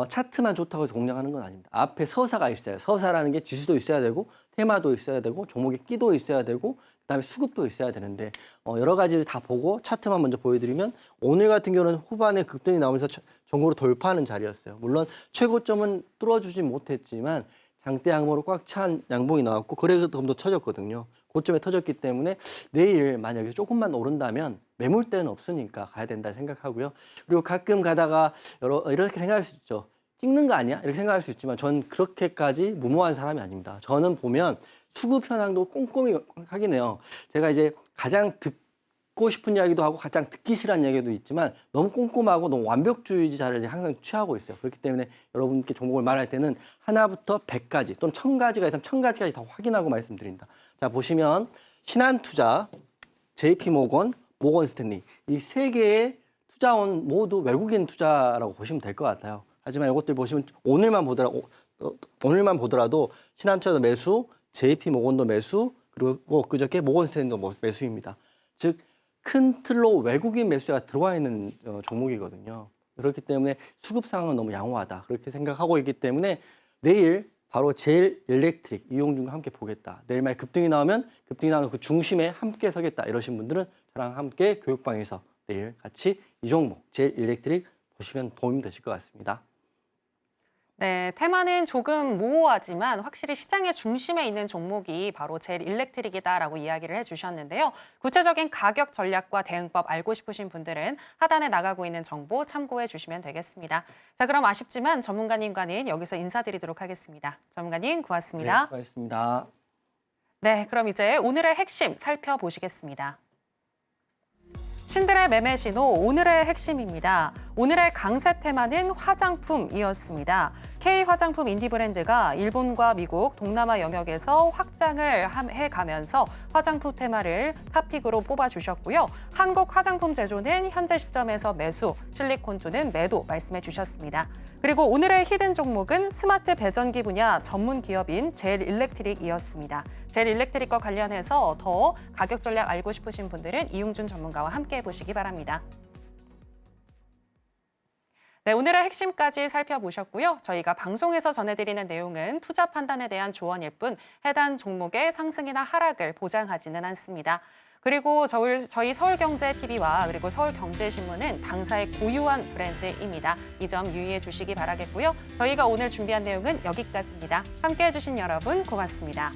차트만 좋다고 해서 공략하는 건 아닙니다. 앞에 서사가 있어요. 서사라는 게 지수도 있어야 되고 테마도 있어야 되고 종목의 끼도 있어야 되고 그다음에 수급도 있어야 되는데 여러 가지를 다 보고 차트만 먼저 보여드리면 오늘 같은 경우는 후반에 급등이 나오면서 전고로 돌파하는 자리였어요. 물론 최고점은 뚫어주지 못했지만 장대 양봉으로 꽉 찬 양봉이 나왔고 거래금도 터졌거든요. 고점에 터졌기 때문에 내일 만약에 조금만 오른다면 매물대는 없으니까 가야 된다 생각하고요. 그리고 가끔 가다가 이렇게 생각할 수 있죠. 찍는 거 아니야? 이렇게 생각할 수 있지만 전 그렇게까지 무모한 사람이 아닙니다. 저는 보면 수급 현황도 꼼꼼히 확인해요. 제가 이제 가장 듣고 싶은 이야기도 하고 가장 듣기 싫은 이야기도 있지만 너무 꼼꼼하고 너무 완벽주의자를 항상 취하고 있어요. 그렇기 때문에 여러분께 종목을 말할 때는 하나부터 100가지 또는 1000가지가 있으면 1000가지까지 다 확인하고 말씀드립니다. 자, 보시면 신한투자, JP모건, 모건스탠리 이 세 개의 투자원 모두 외국인 투자라고 보시면 될 것 같아요. 하지만 이것들 보시면 오늘만 보더라도 신한투자도 매수, JP모건도 매수, 그리고 그저께 모건스탠리도 매수입니다. 즉 큰 틀로 외국인 매수가 들어와 있는 종목이거든요. 그렇기 때문에 수급 상황은 너무 양호하다 그렇게 생각하고 있기 때문에 내일 바로 제일 일렉트릭 이용준과 함께 보겠다. 내일 만약 급등이 나오면 그 중심에 함께 서겠다. 이러신 분들은 저랑 함께 교육방에서 내일 같이 이 종목 제일 일렉트릭 보시면 도움이 되실 것 같습니다. 네, 테마는 조금 모호하지만 확실히 시장의 중심에 있는 종목이 바로 제일 일렉트릭이다라고 이야기를 해주셨는데요. 구체적인 가격 전략과 대응법 알고 싶으신 분들은 하단에 나가고 있는 정보 참고해 주시면 되겠습니다. 자, 그럼 아쉽지만 전문가님과는 여기서 인사드리도록 하겠습니다. 전문가님 고맙습니다. 네, 고맙습니다. 네, 그럼 이제 오늘의 핵심 살펴보시겠습니다. 신들의 매매 신호, 오늘의 핵심입니다. 오늘의 강세 테마는 화장품이었습니다. K 화장품 인디 브랜드가 일본과 미국, 동남아 영역에서 확장을 해가면서 화장품 테마를 탑픽으로 뽑아주셨고요. 한국 화장품 제조는 현재 시점에서 매수, 실리콘주는 매도 말씀해 주셨습니다. 그리고 오늘의 히든 종목은 스마트 배전기 분야 전문 기업인 젤 일렉트릭이었습니다. 젤 일렉트릭과 관련해서 더 가격 전략 알고 싶으신 분들은 이용준 전문가와 함께 해보시기 바랍니다. 네, 오늘의 핵심까지 살펴보셨고요. 저희가 방송에서 전해드리는 내용은 투자 판단에 대한 조언일 뿐 해당 종목의 상승이나 하락을 보장하지는 않습니다. 그리고 저희 서울경제TV와 그리고 서울경제신문은 당사의 고유한 브랜드입니다. 이 점 유의해 주시기 바라겠고요. 저희가 오늘 준비한 내용은 여기까지입니다. 함께해 주신 여러분 고맙습니다.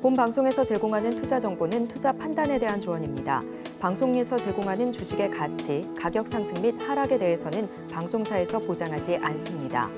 본 방송에서 제공하는 투자 정보는 투자 판단에 대한 조언입니다. 방송에서 제공하는 주식의 가치, 가격 상승 및 하락에 대해서는 방송사에서 보장하지 않습니다.